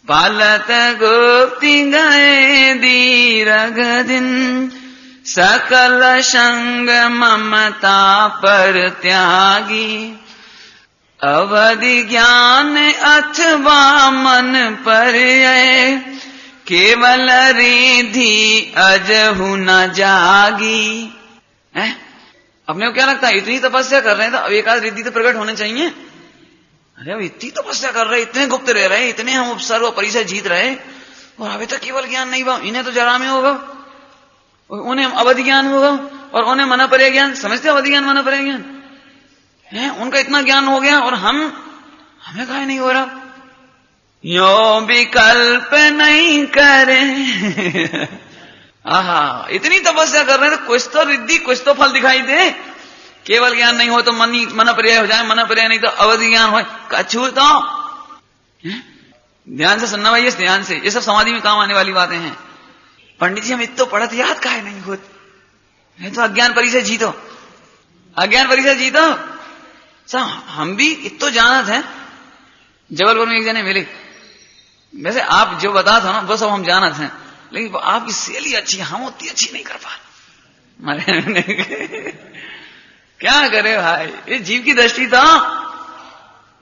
पालत गोप्ती गए दीर्घ दिन, सकल संग ममता पर त्यागी। अवधि ज्ञान अथवा मन पर केवल रिधि अजहु न जागी। अपने को क्या लगता है, इतनी तपस्या कर रहे हैं तो अब एक आध रिद्धि तो प्रकट होने चाहिए। अरे अब इतनी तपस्या कर रहे, इतने गुप्त रह रहे, इतने हम उपसर्ग और परिचय जीत रहे, और अभी तक केवल ज्ञान नहीं हुआ। इन्हें तो जरा में होगा, उन्हें अवधि ज्ञान होगा, और उन्हें मना परे ज्ञान। समझते हो अवधि ज्ञान मना परे ज्ञान है, उनका इतना ज्ञान हो गया, और हमें काहे नहीं हो रहा। यो विकल्प नहीं करे। आहा, इतनी तपस्या कर रहे हैं तो कुछ तो रिद्धि, कुछ तो फल दिखाई दे। केवल ज्ञान नहीं हो तो मन पर्याय हो जाए, मन पर्याय नहीं तो अवधि ज्ञान हो, कछु तो। ध्यान से सुनना भाई, ध्यान से, ये सब समाधि में काम आने वाली बातें हैं। पंडित जी हम इतो पढ़त याद काहे नहीं होते, तो अज्ञान परिचय जीतो, अज्ञान परिचय जीतो। सब हम भी इतो जानत हैं। जबलपुर में एक जने मिले, वैसे आप जो बता था ना वो सब हम जानत हैं, लेकिन आपकी शैली अच्छी, हम उतनी अच्छी नहीं कर पा। क्या करे भाई, इस जीव की दृष्टि तो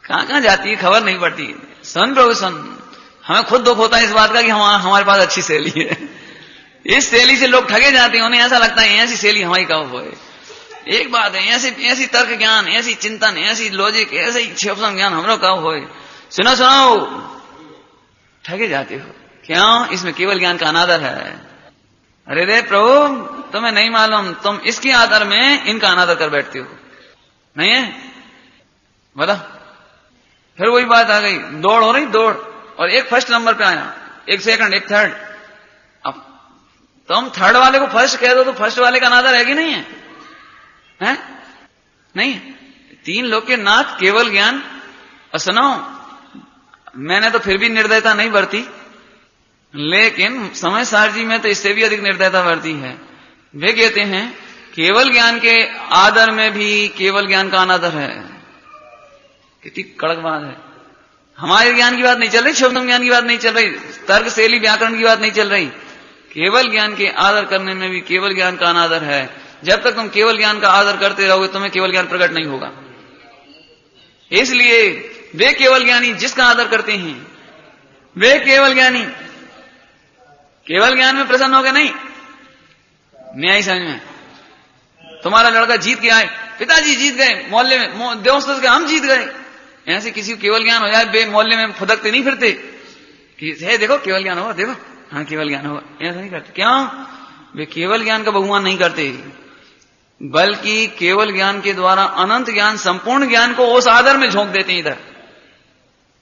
कहां जाती है खबर नहीं पड़ती। सुन प्रभु सुन, हमें खुद दुख होता है इस बात का कि हमारे पास अच्छी शैली है। इस शैली से लोग ठगे जाते हैं, उन्हें ऐसा लगता है ऐसी शैली हमारी कब होए। एक बात है, ऐसी तर्क ज्ञान, ऐसी चिंतन, ऐसी लॉजिक, ऐसे ही शिवसम ज्ञान हमरो कब होए। सुनो ठगे जाते हो। क्यों? इसमें केवल ज्ञान का अनादर है। अरे रे प्रभु, तुम्हें नहीं मालूम, तुम इसके आदर में इनका अनादर कर बैठते हो, नहीं है? बोला फिर वही बात आ गई, दौड़ हो रही, दौड़, और एक फर्स्ट नंबर पे आया, एक सेकंड, एक थर्ड। अब तुम थर्ड वाले को फर्स्ट कह दो तो फर्स्ट वाले का अनादर है कि नहीं है? हैं? नहीं है। 3 लोग के नाथ केवल ज्ञान। और सुनो, मैंने तो फिर भी निर्दयता नहीं बरती, लेकिन समय सार जी में तो इससे भी अधिक निर्दयता बरती है। वे कहते हैं केवल ज्ञान के आदर में भी केवल ज्ञान का अनादर है। कितनी कड़क बात है। हमारे ज्ञान की बात नहीं चल रही, शब्दम ज्ञान की बात नहीं चल रही, तर्क शैली व्याकरण की बात नहीं चल रही। केवल ज्ञान के आदर करने में भी केवल ज्ञान का अनादर है। जब तक तुम केवल ज्ञान का आदर करते रहोगे तुम्हें केवल ज्ञान प्रकट नहीं होगा। इसलिए वे केवल ज्ञानी जिसका आदर करते हैं, वे केवल ज्ञानी केवल ज्ञान में प्रसन्न हो गए नहीं। न्याय समझ में, तुम्हारा लड़का जीत के आए, पिताजी जीत गए, मोहल्ले में दोस्तों के हम जीत गए, ऐसे किसी को केवल ज्ञान हो जाए, बे मोहल्ले में फुदकते नहीं फिरते कि है देखो केवल ज्ञान होगा, देखो हाँ केवल ज्ञान होगा, ऐसा नहीं करते। क्यों? वे केवल ज्ञान का बहुमान नहीं करते, बल्कि केवल ज्ञान के द्वारा अनंत ज्ञान, संपूर्ण ज्ञान को उस आदर में झोंक देते हैं, इधर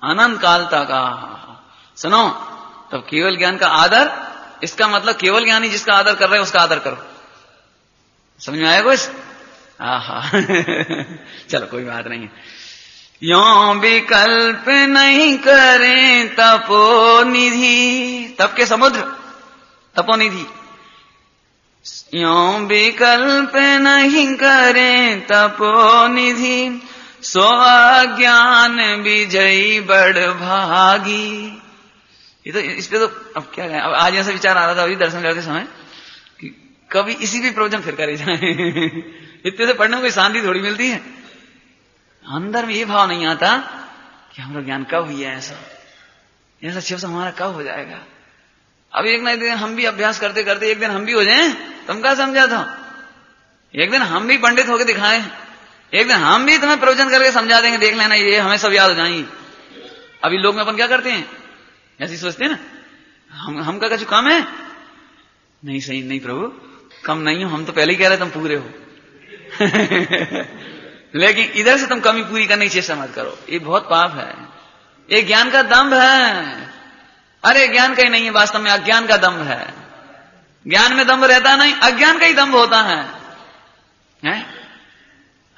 अनंत काल तक। सुनो, तब केवल ज्ञान का आदर, इसका मतलब केवल ज्ञानी जिसका आदर कर रहे हैं उसका आदर करो। समझ में आया कुछ? आहा चलो कोई बात नहीं है। यों विकल्प नहीं करें तपोनिधि, तप के समुद्र तपोनिधि। यों विकल्प नहीं करें तपोनिधि, सो अज्ञान विजयी बड़ भागी। ये तो इस पे तो अब क्या है, अब आज ऐसा विचार आ रहा था अभी दर्शन करते समय कि कभी इसी पे प्रवचन फिर करे जाए इतने से पढ़ने में कोई शांति थोड़ी मिलती है। अंदर में ये भाव नहीं आता कि हमारा ज्ञान कब हुआ है, ऐसा शिव से हमारा कब हो जाएगा। अब एक ना एक दिन हम भी अभ्यास करते करते एक दिन हम भी हो जाएं। तुम क्या समझा था? एक दिन हम भी पंडित होकर दिखाएं, एक दिन हम भी तुम्हें प्रवचन करके समझा देंगे, देख लेना ये हमें सब याद हो जाएंगी। अभी लोग में अपन क्या करते हैं, ऐसी सोचते हैं ना, हम का कुछ कम है? नहीं सही नहीं प्रभु, कम नहीं हो, हम तो पहले ही कह रहे तुम पूरे हो लेकिन इधर से तुम कमी पूरी करने की चेष्टा मत करो, ये बहुत पाप है, ये ज्ञान का दम्भ है। अरे ज्ञान का ही नहीं है, वास्तव में अज्ञान का दम्भ है। ज्ञान में दम्भ रहता नहीं, अज्ञान का ही दम्भ होता है?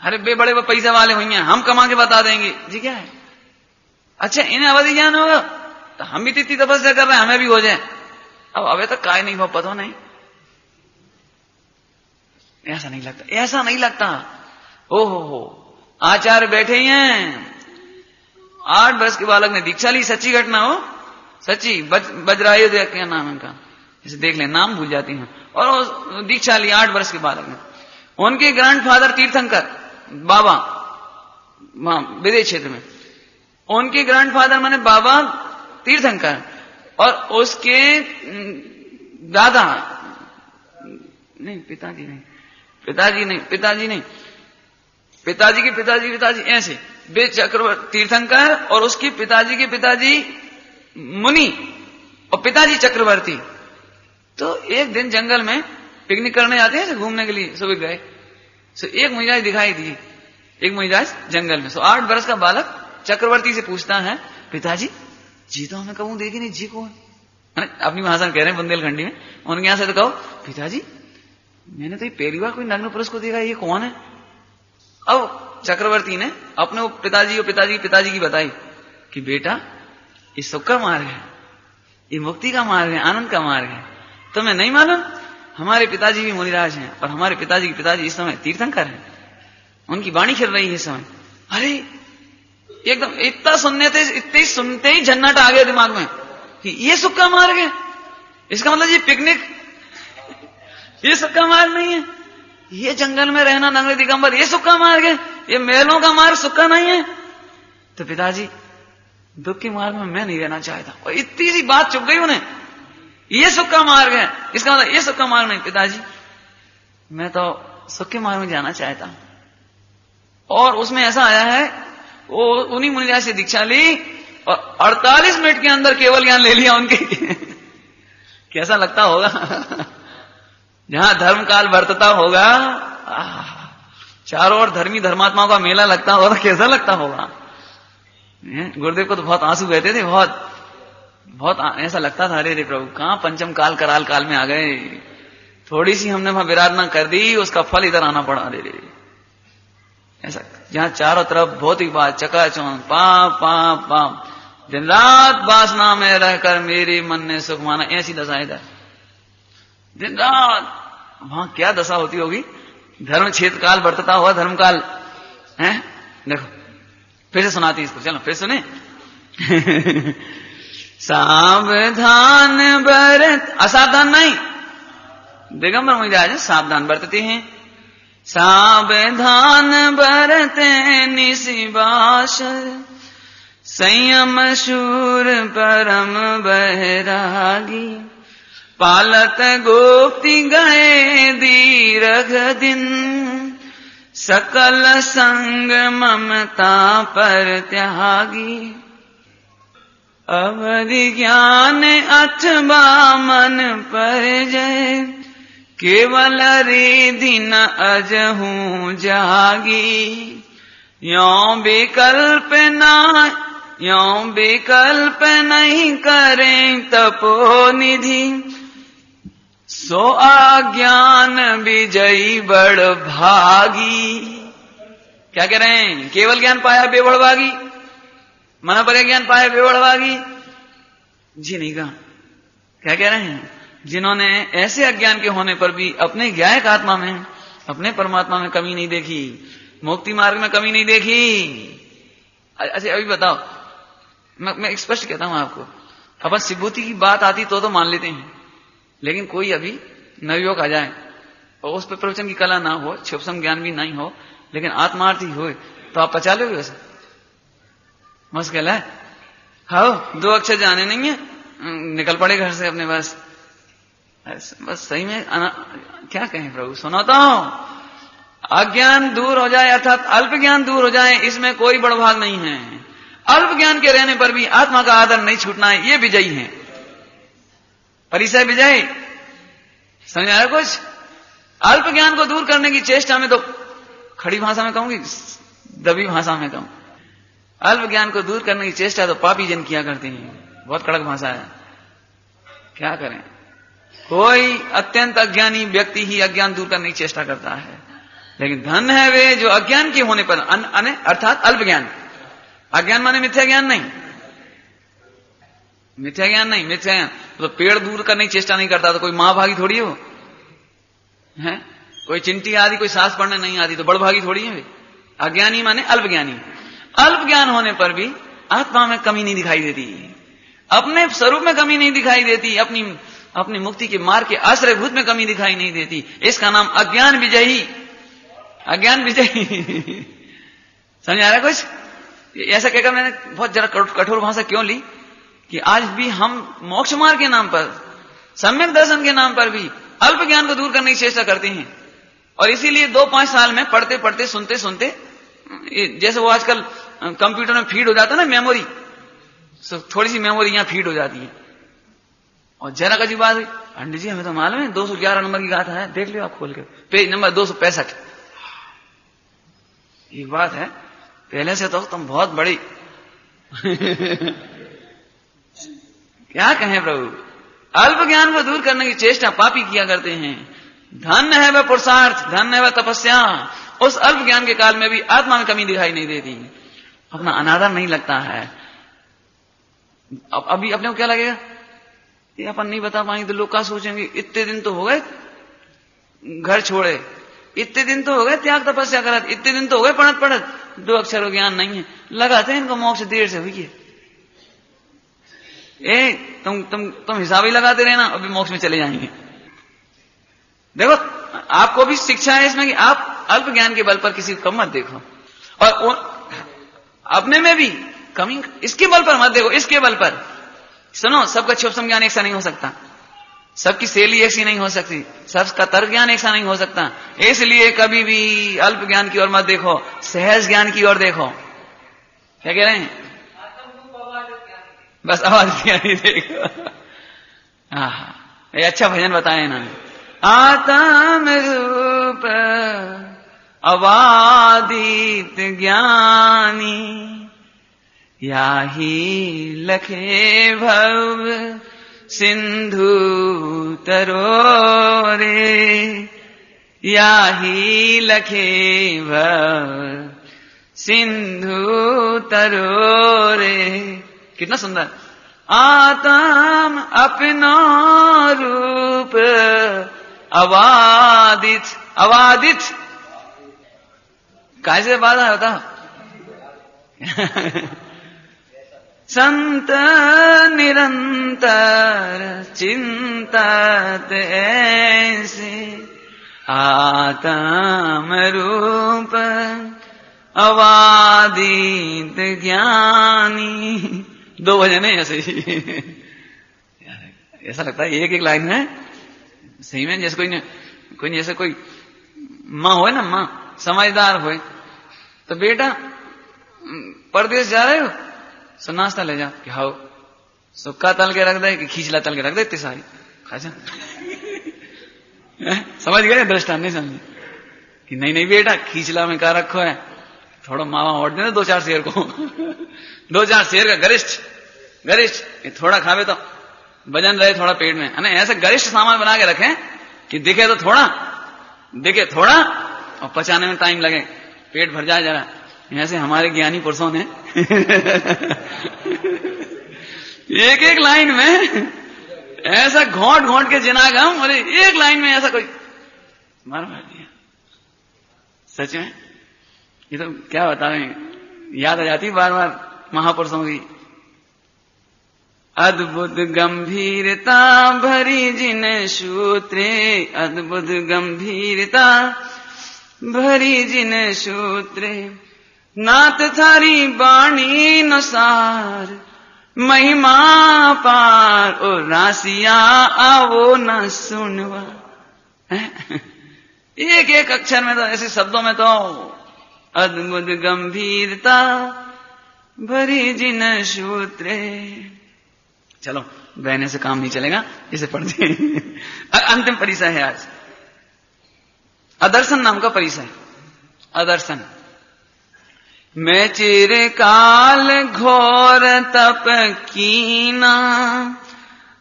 अरे बे बड़े पैसे वाले हुई हैं, हम कमा के बता देंगे जी क्या है। अच्छा इन्हें अवधि ज्ञान होगा तो हम भी तिथि तपस्या कर रहे हैं, हमें भी हो जाए। अब अबे तक काय नहीं भाव पता नहीं, ऐसा नहीं लगता, ऐसा नहीं लगता। ओहो आचार्य बैठे ही हैं, 8 वर्ष के बालक ने दीक्षा ली, सच्ची घटना हो, सच्ची वज्रायु क्या नाम इनका, इसे देख ले, नाम भूल जाती हैं। और दीक्षा ली 8 वर्ष के बालक ने। उनके ग्रैंडफादर तीर्थंकर बाबा विदेश क्षेत्र में, उनके ग्रैंडफादर माने बाबा तीर्थंकर, और उसके दादा नहीं, पिताजी नहीं, पिताजी के पिताजी ऐसे वे चक्रवर्ती तीर्थंकर, और उसके पिताजी के पिताजी मुनि, और पिताजी चक्रवर्ती। तो एक दिन जंगल में पिकनिक करने आते हैं, घूमने के लिए सुबह गए, सो एक मुनिराज दिखाई दी, एक मुनिराज जंगल में। सो 8 वर्ष का बालक चक्रवर्ती से पूछता है, पिताजी जी तो हमें कहूं देखी नहीं, जी कौन? अपनी भाषा में कह रहे हैं बुंदेलखंडी में, उनके यहां से तो कहो पिताजी मैंने तो ये पहली बार कोई नग्न पुरुष को देखा, ये कौन है? अब चक्रवर्ती ने अपने पिताजी की बताई कि बेटा ये सुख का मार्ग है, ये मुक्ति का मार्ग है, आनंद का मार्ग है। तुम्हें नहीं मालूम, हमारे पिताजी भी मुनिराज हैं, और हमारे पिताजी के पिताजी इस समय तीर्थंकर हैं, उनकी वाणी खिल रही है इस समय। अरे एकदम इतना सुनते ही झन्नाट आ गया दिमाग में कि ये सुख का मार्ग है। इसका मतलब ये पिकनिक ये सुख का मार्ग नहीं है, ये जंगल में रहना नंगे दिगंबर ये सुख का मार्ग है, ये महलों का मार्ग सुख का नहीं है। तो पिताजी दुख के मार्ग में मैं नहीं रहना चाहता। और इतनी सी बात चुप गई उन्हें, ये सुख का मार्ग है, इसका मतलब ये सुख का मार्ग नहीं। पिताजी मैं तो सुख के मार्ग में जाना चाहता हूं। और उसमें ऐसा आया है, वो उन्हीं मुनिराज से दीक्षा ली और 48 मिनट के अंदर केवल ज्ञान ले लिया उनके। कैसा लगता होगा जहां धर्म काल वर्तता होगा, चारों ओर धर्मी धर्मात्माओं का मेला लगता होगा, कैसा लगता होगा। गुरुदेव को तो बहुत आंसू बहते थे, बहुत ऐसा लगता था, अरे प्रभु कहां पंचम काल कराल काल में आ गए, थोड़ी सी हमने वहां विराधना कर दी, उसका फल इधर आना पड़ा। अरे ऐसा जहां चारों तरफ भौतिक बात चकाचौंध, पाप पाप पाप, दिन रात वासना में रहकर मेरे मन ने सुख माना, ऐसी दशा इधर दिन रात। वहां क्या दशा होती होगी। धर्म क्षेत्र काल वर्तता हुआ धर्म काल है। देखो फिर से सुनाती इसको, चलो फिर सुने। सावधान बरत, असावधान नहीं, दिगंबर मुनिराज सावधान बरतते हैं। सावधान बरते निशिबाशर, संयम शूर परम बहरागी, पालत गोप्ति गए दीर्घ दिन, सकल संग ममता पर त्यागी, अवधि ज्ञान अथवा मन पर जय, केवल रिधि न अजहूं जागी, यों विकल्प नहीं करें तपोनिधि, सो अज्ञान विजयी बड़ भागी। क्या कह रहे हैं, केवल ज्ञान पाया बेबड़ भागी, मन पर ज्ञान पाया बेबड़ भागी जी नहीं कहा। क्या कह रहे हैं, जिन्होंने ऐसे अज्ञान के होने पर भी अपने ज्ञायक आत्मा में, अपने परमात्मा में कमी नहीं देखी, मुक्ति मार्ग में कमी नहीं देखी। अच्छा अभी बताओ, मैं स्पष्ट कहता हूं आपको, अपन सिद्धि की बात आती तो मान लेते हैं, लेकिन कोई अभी नवयुवक आ जाए और उस पर प्रवचन की कला ना हो, क्षुप्सम ज्ञान भी नहीं हो, लेकिन आत्मार्थी हो, तो आप पचा लोगे वैसे? मुश्किल है। हाँ 2 अक्षर जाने नहीं है, निकल पड़े घर से अपने बस सही में क्या कहें प्रभु, सुनो तो, अज्ञान दूर हो जाए अर्थात अल्प ज्ञान दूर हो जाए, इसमें कोई बड़ भाग नहीं है। अल्प ज्ञान के रहने पर भी आत्मा का आदर नहीं छूटना है, ये विजयी है, परिचय विजय। समझ आया कुछ? अल्प ज्ञान को दूर करने की चेष्टा में, तो खड़ी भाषा में कहूंगी, दबी भाषा में कहूं, अल्प ज्ञान को दूर करने की चेष्टा तो पापी जन किया करते हैं। बहुत कड़क भाषा है, क्या करें। कोई अत्यंत अज्ञानी व्यक्ति ही अज्ञान दूर करने की चेष्टा करता है, लेकिन धन है वे जो अज्ञान के होने पर, अर्थात अल्प ज्ञान, अज्ञान माने मिथ्या ज्ञान नहीं, मिथ्या ज्ञान नहीं, मिथ्या ज्ञान तो पेड़ दूर करने की चेष्टा नहीं करता तो कोई महाभागी थोड़ी हो है, कोई चिंटी आदि, कोई सांस पढ़ने नहीं आती तो बड़ भागी थोड़ी है। अज्ञानी माने अल्प ज्ञानी। अल्प ज्ञान होने पर भी आत्मा में कमी नहीं दिखाई देती, अपने स्वरूप में कमी नहीं दिखाई देती, अपनी मुक्ति के मार्ग के आश्रयभूत में कमी दिखाई नहीं देती। इसका नाम अज्ञान विजयी, अज्ञान विजयी। समझ आ रहा है कुछ? ऐसा कहकर मैंने बहुत जरा कठोर भाषा क्यों ली कि आज भी हम मोक्ष मार्ग के नाम पर, सम्यक दर्शन के नाम पर भी अल्प ज्ञान को दूर करने की चेष्टा करते हैं। और इसीलिए 2-5 साल में पढ़ते पढ़ते सुनते सुनते, जैसे वो आजकल कंप्यूटर में फीड हो जाता है ना मेमोरी, थोड़ी सी मेमोरी यहां फीड हो जाती है। और जरा का जी बात हुई, पंडित जी हमें तो मालूम है 211 नंबर की गाथा है, देख लियो आप खोल के, पेज नंबर 265। एक बात है, पहले से तो तुम बहुत बड़ी क्या कहें प्रभु, अल्प ज्ञान को दूर करने की चेष्टा पापी किया करते हैं। धन है वह पुरुषार्थ, धन है वह तपस्या। उस अल्प ज्ञान के काल में भी आत्मा में कमी दिखाई नहीं देती, अपना अनादर नहीं लगता है। अब अभी अपने को क्या लगेगा, ये अपन नहीं बता पाएंगे तो लोग क्या सोचेंगे, इतने दिन तो हो गए घर छोड़े, इतने दिन तो हो गए त्याग तपस्या करत, इतने दिन तो हो गए पढ़त पढ़त, 2 अक्षर ज्ञान नहीं है, लगाते हैं इनको मोक्ष देर से हुई है। तुम हिसाब ही लगाते रहना, अभी मोक्ष में चले जाएंगे। देखो आपको भी शिक्षा है इसमें कि आप अल्प ज्ञान के बल पर किसी को कम मत देखो, और अपने में भी कमी इसके बल पर मत देखो, इसके बल पर। सुनो, सबका क्षुप्सम ज्ञान एक सा नहीं हो सकता, सबकी शैली ऐसी नहीं हो सकती, सबका तर्क ज्ञान ऐसा नहीं हो सकता। इसलिए कभी भी अल्प ज्ञान की ओर मत देखो, सहज ज्ञान की ओर देखो। क्या कह रहे हैं? बस आवाज ज्ञान ही देखो। ये अच्छा भजन बताया इन्होंने। आत्म रूप अवादित ज्ञानी, याही लखे भव सिंधु तरोरे, याही लखे भव सिंधु तरोरे। कितना सुंदर। आत्म अपना रूप अवादित, अवादित कैसे बाधा होता? संत निरंतर चिंतत ऐसे, आत्म रूप अवादित ज्ञानी। दो भजन है ऐसे ही। ऐसा लगता है एक एक लाइन में सही में जैसे कोई जैसे कोई माँ हो ना, माँ समझदार हो तो बेटा परदेश जा रहे हो, सो नाश्ता ले जा कि हाओ, सुक्का तल के रख दे कि खींचला तल के रख दे, इतनी सारी खा जा। समझ गए दृष्टांत? नहीं समझे कि नहीं नहीं बेटा खींचला में क्या रखो है, थोड़ा मावा और देना 2-4 शेर को। 2-4 शेर का गरिष्ठ थोड़ा खावे तो वजन रहे थोड़ा पेट में, है ना। ऐसे गरिष्ठ सामान बना के रखें कि दिखे तो थोड़ा, दिखे थोड़ा और पचाने में टाइम लगे, पेट भर जाए जरा। ऐसे हमारे ज्ञानी पुरुषों ने एक एक लाइन में ऐसा घोंट घोंट के जिनागम, और एक लाइन में ऐसा कोई मार दिया। सच में ये तो क्या बता रहे हैं, याद आ जाती बार बार महापुरुषों की। अद्भुत गंभीरता भरी जिन सूत्रे, अद्भुत गंभीरता भरी जिन सूत्रे, नाथ थारी बाणी नुसार महिमा पार, और रासिया आवो न सुनवा। एक एक अक्षर में तो, ऐसे शब्दों में तो अद्भुत गंभीरता भरी जिन सूत्रे। चलो बहने से काम नहीं चलेगा, इसे पढ़ते हैं। अंतिम परिचय है आज, अदर्शन नाम का परिचय। अदर्शन। मैं चिरकाल घोर तप कीना,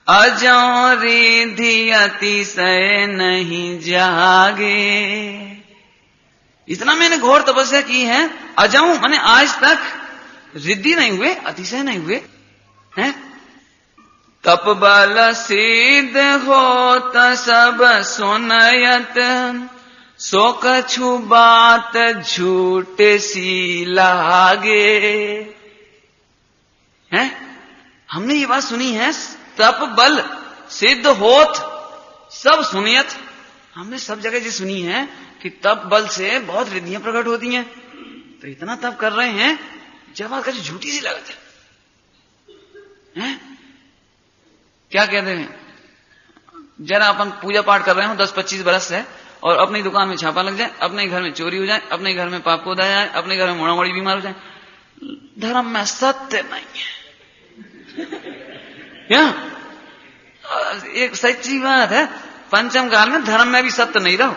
अजो रिधि अतिशय नहीं जागे। इतना मैंने घोर तपस्या की है, अजऊ माने आज तक रिद्धि नहीं हुए, अतिशय नहीं हुए हैं। तप बल सिद्ध होत सब सुनयत, सो कछु बात झूठ सी लागे। हैं? हमने ये बात सुनी है, तप बल सिद्ध होत सब सुनियत। हमने सब जगह ये सुनी है कि तप बल से बहुत रिद्धियां प्रकट होती हैं। तो इतना तप कर रहे हैं, जब बात कभी झूठी सी लगती है। क्या कहते हैं, जरा अपन पूजा पाठ कर रहे हो 10-25 बरस से, और अपनी दुकान में छापा लग जाए, अपने घर में चोरी हो जाए, अपने घर में पाप को उदा जाए, अपने घर में मोड़ा मोड़ी बीमार हो जाए, धर्म में सत्य नहीं है। क्या? एक सच्ची बात है, पंचम काल में धर्म में भी सत्य नहीं रहो।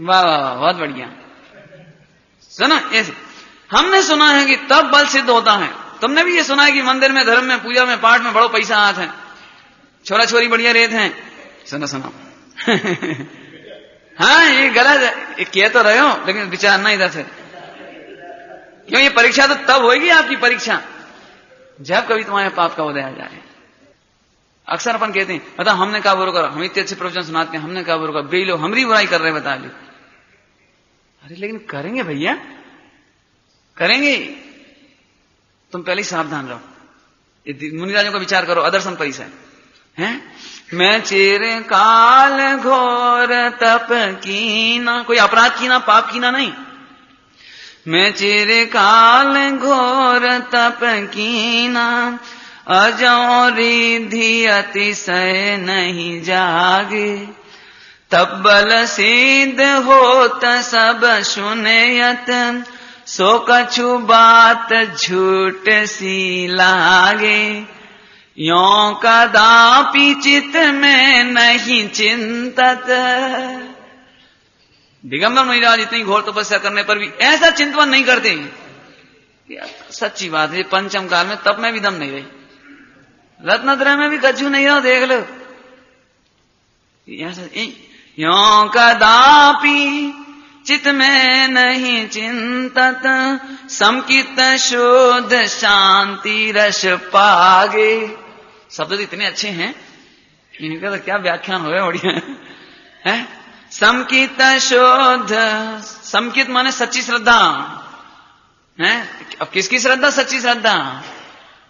वाह वाह वाह, बहुत बढ़िया। सुना, ऐसे हमने सुना है कि तब बल सिद्ध होता है। तुमने भी ये सुना है कि मंदिर में, धर्म में, पूजा में, पाठ में बड़ो पैसा आते हैं, छोरा छोरी बढ़िया रहते हैं। सुनो सुनो। हाँ ये गलत है, कह तो रहे हो लेकिन विचार ना इधर से। क्यों? ये परीक्षा तो तब होगी आपकी परीक्षा जब कभी तुम्हारे पाप का उदय आ जाए। अक्सर अपन कहते हैं, बता हमने क्या बुरा करा, हम इतने अच्छे प्रवचन सुनाते हैं, हमने क्या बुरा करा, बेलो हमारी बुराई कर रहे बता ली। अरे लेकिन करेंगे भैया, करेंगे। तुम पहले ही सावधान रहो। मुनिराजों का विचार करो, अदर्शन परिचय है। मैं चिर काल घोर तप कीना, कोई अपराध कीना, पाप कीना नहीं। मैं चिर काल घोर तप कीना, अजो रिधि अतिशय नहीं जागे, तब बल सिद्ध होत सब सुनयत, सो कछु बात झूठ सी लागे, यों कदापि चित्त में नहीं चिंतत। दिगंबर मुनिराज इतनी घोर तपस्या करने पर भी ऐसा चिंतन नहीं करते। सच्ची बात है, पंचम काल में तप में भी दम नहीं रही, रत्नत्रय में भी कछु नहीं रहा, देख लो। यों कदापि चित्त में नहीं चिंतत, समकित शुद्ध शांति रस पागे। शब्द तो इतने अच्छे हैं, इनका तो क्या व्याख्यान हो बढ़िया है। समकित शुद्ध, समकित माने सच्ची श्रद्धा है। अब किसकी श्रद्धा? सच्ची श्रद्धा।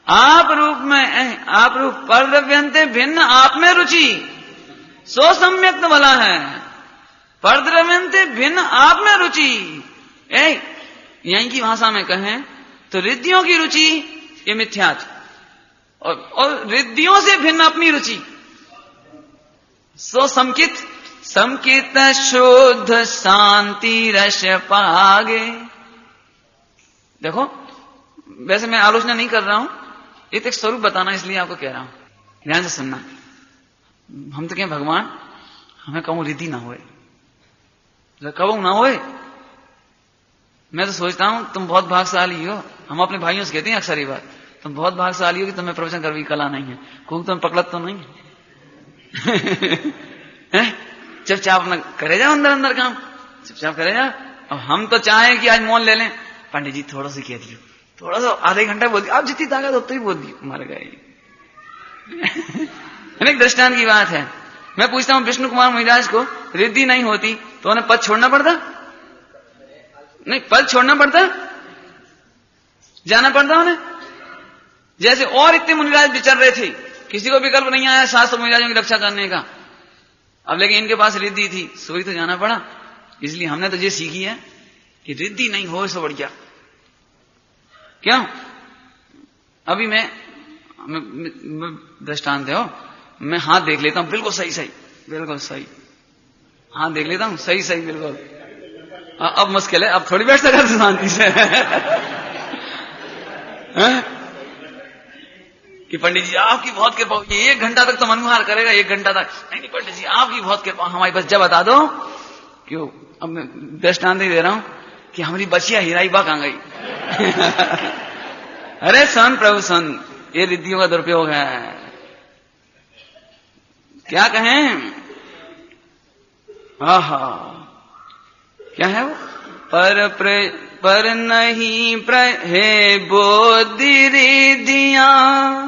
आप रूप में, आप रूप पर द्रव्यंते भिन्न, आप में रुचि, सो सम्यक भला है। पर द्रव्यंते भिन्न, आप में रुचि। यहीं की भाषा में कहें तो रिद्धियों की रुचि ये मिथ्यात्व, और रिद्धियों से भिन्न अपनी रुचि, सो समकित, समकित शुद्ध शांति रस पागे। देखो, वैसे मैं आलोचना नहीं कर रहा हूं, ये तो एक स्वरूप बताना इसलिए आपको कह रहा हूं, ध्यान से सुनना। हम तो कहें भगवान हमें कहूं रिद्धि ना होए, कबू ना होए। मैं तो सोचता हूं तुम बहुत भाग्यशाली हो। हम अपने भाइयों से कहते हैं अक्सर ये बात, तुम बहुत भाग्यशाली हो कि तुम्हें प्रवचन करने की कला नहीं है, क्योंकि तुम पकड़त तो नहीं है। चुपचाप अपना करे जाओ, अंदर अंदर काम चुपचाप करे जाओ। अब हम तो चाहें कि आज मौन ले लें, पंडित जी थोड़ा सा कह दियो, थोड़ा सा आधे घंटा बोल दिया, आप जितनी ताकत हो तो ही बोल दी, मर गए। एक दृष्टांत की बात है। मैं पूछता हूं विष्णु कुमार मुनिराज को रिद्धि नहीं होती तो उन्हें पद छोड़ना पड़ता? नहीं, पद छोड़ना पड़ता, जाना पड़ता उन्हें। जैसे और इतने मुनिराज विचर रहे थे, किसी को विकल्प नहीं आया शास्त्र मुनिराजों की रक्षा करने का। अब लेकिन इनके पास रिद्धि थी, सोई तो जाना पड़ा। इसलिए हमने तो ये सीखी है कि रिद्धि नहीं हो सो बढ़ गया। क्यों? अभी मैं दृष्टांत है, मैं हाथ देख लेता हूं, बिल्कुल सही सही, बिल्कुल सही, हाथ देख लेता हूं सही सही बिल्कुल। अब मुश्किल है, अब थोड़ी बैठ सकते शांति से कि पंडित जी आपकी बहुत कृपा, ये 1 घंटा तक तो मनोहार करेगा, 1 घंटा तक नहीं पंडित जी आपकी बहुत कृपा, हमारी बस जब बता दो। क्यों? अब मैं दृष्टांत ही दे रहा हूं कि हमारी बचिया हीराई बा कहां गई। अरे सन प्रभु सन, ये रिद्धियों का दुरुपयोग है। क्या कहें? आहा, क्या है वो? पर नहीं हे बोधि रिद्धियां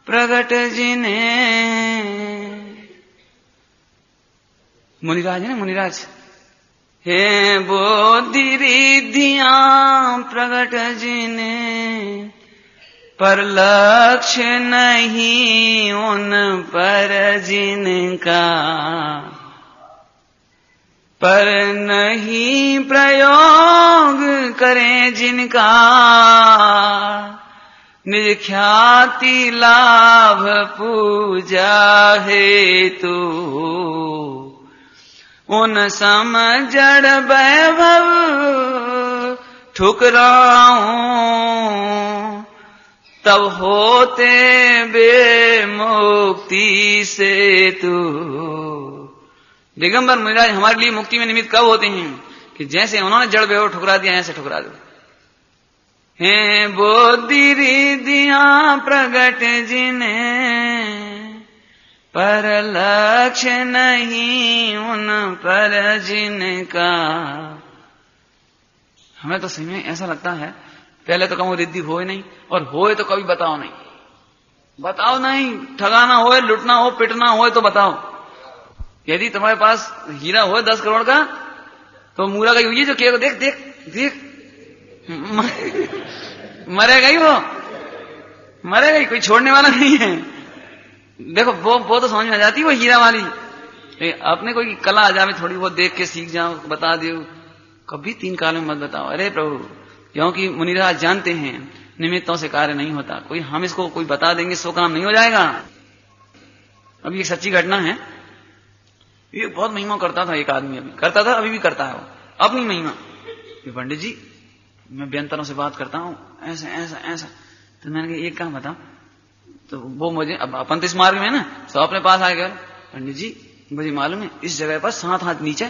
प्रगट जिन्हें। मुनिराज है ना, मुनिराज। हे बोधि रिद्धियां प्रगट जिन्हें, पर लक्ष्य नहीं उन पर जिनका, पर नहीं प्रयोग करें जिनका, निज ख्याति लाभ पूजा हेतु, उन सम जड़ वैभव ठुकराऊं, तब होते बेमुक्ति से तू। दिगंबर मुनिराज हमारे लिए मुक्ति में निमित्त कब होते हैं? कि जैसे उन्होंने जड़ वैभव ठुकरा दिया, ऐसे ठुकरा दो। हे बोधि रिद्धियां प्रगट जिन्हें, पर लक्ष्य नहीं उन पर जिनका। हमें तो सही में ऐसा लगता है, पहले तो कहूं रिद्धि होए नहीं, और होए तो कभी बताओ नहीं, बताओ नहीं। ठगाना होए, लुटना हो, पिटना होए तो बताओ। यदि तुम्हारे पास हीरा हो 10 करोड़ का, तो मूरा का ये जो किया, देख देख देख, मरेगा ही वो, मरेगा ही, कोई छोड़ने वाला नहीं है। देखो वो तो समझ में आ जाती है वो हीरा वाली। अपने कोई कला आ जाए, थोड़ी बहुत देख के सीख जाओ, बता दो, कभी 3 काल में मत बताओ। अरे प्रभु, क्योंकि मुनिराज जानते हैं निमित्तों से कार्य नहीं होता। कोई हम इसको कोई बता देंगे सो काम नहीं हो जाएगा। अभी एक सच्ची घटना है, ये बहुत महिमा करता था एक आदमी, अभी करता था, अभी भी करता है वो अपनी महिमा। पंडित जी मैं व्यंतरों से बात करता हूँ, ऐसा ऐसा ऐसा। तो मैंने कहा एक काम बताओ। तो वो मुझे, अब अपन तो इस मार्ग में ना, तो अपने पास आ गया, पंडित जी मुझे मालूम है इस जगह पर 7 हाथ नीचे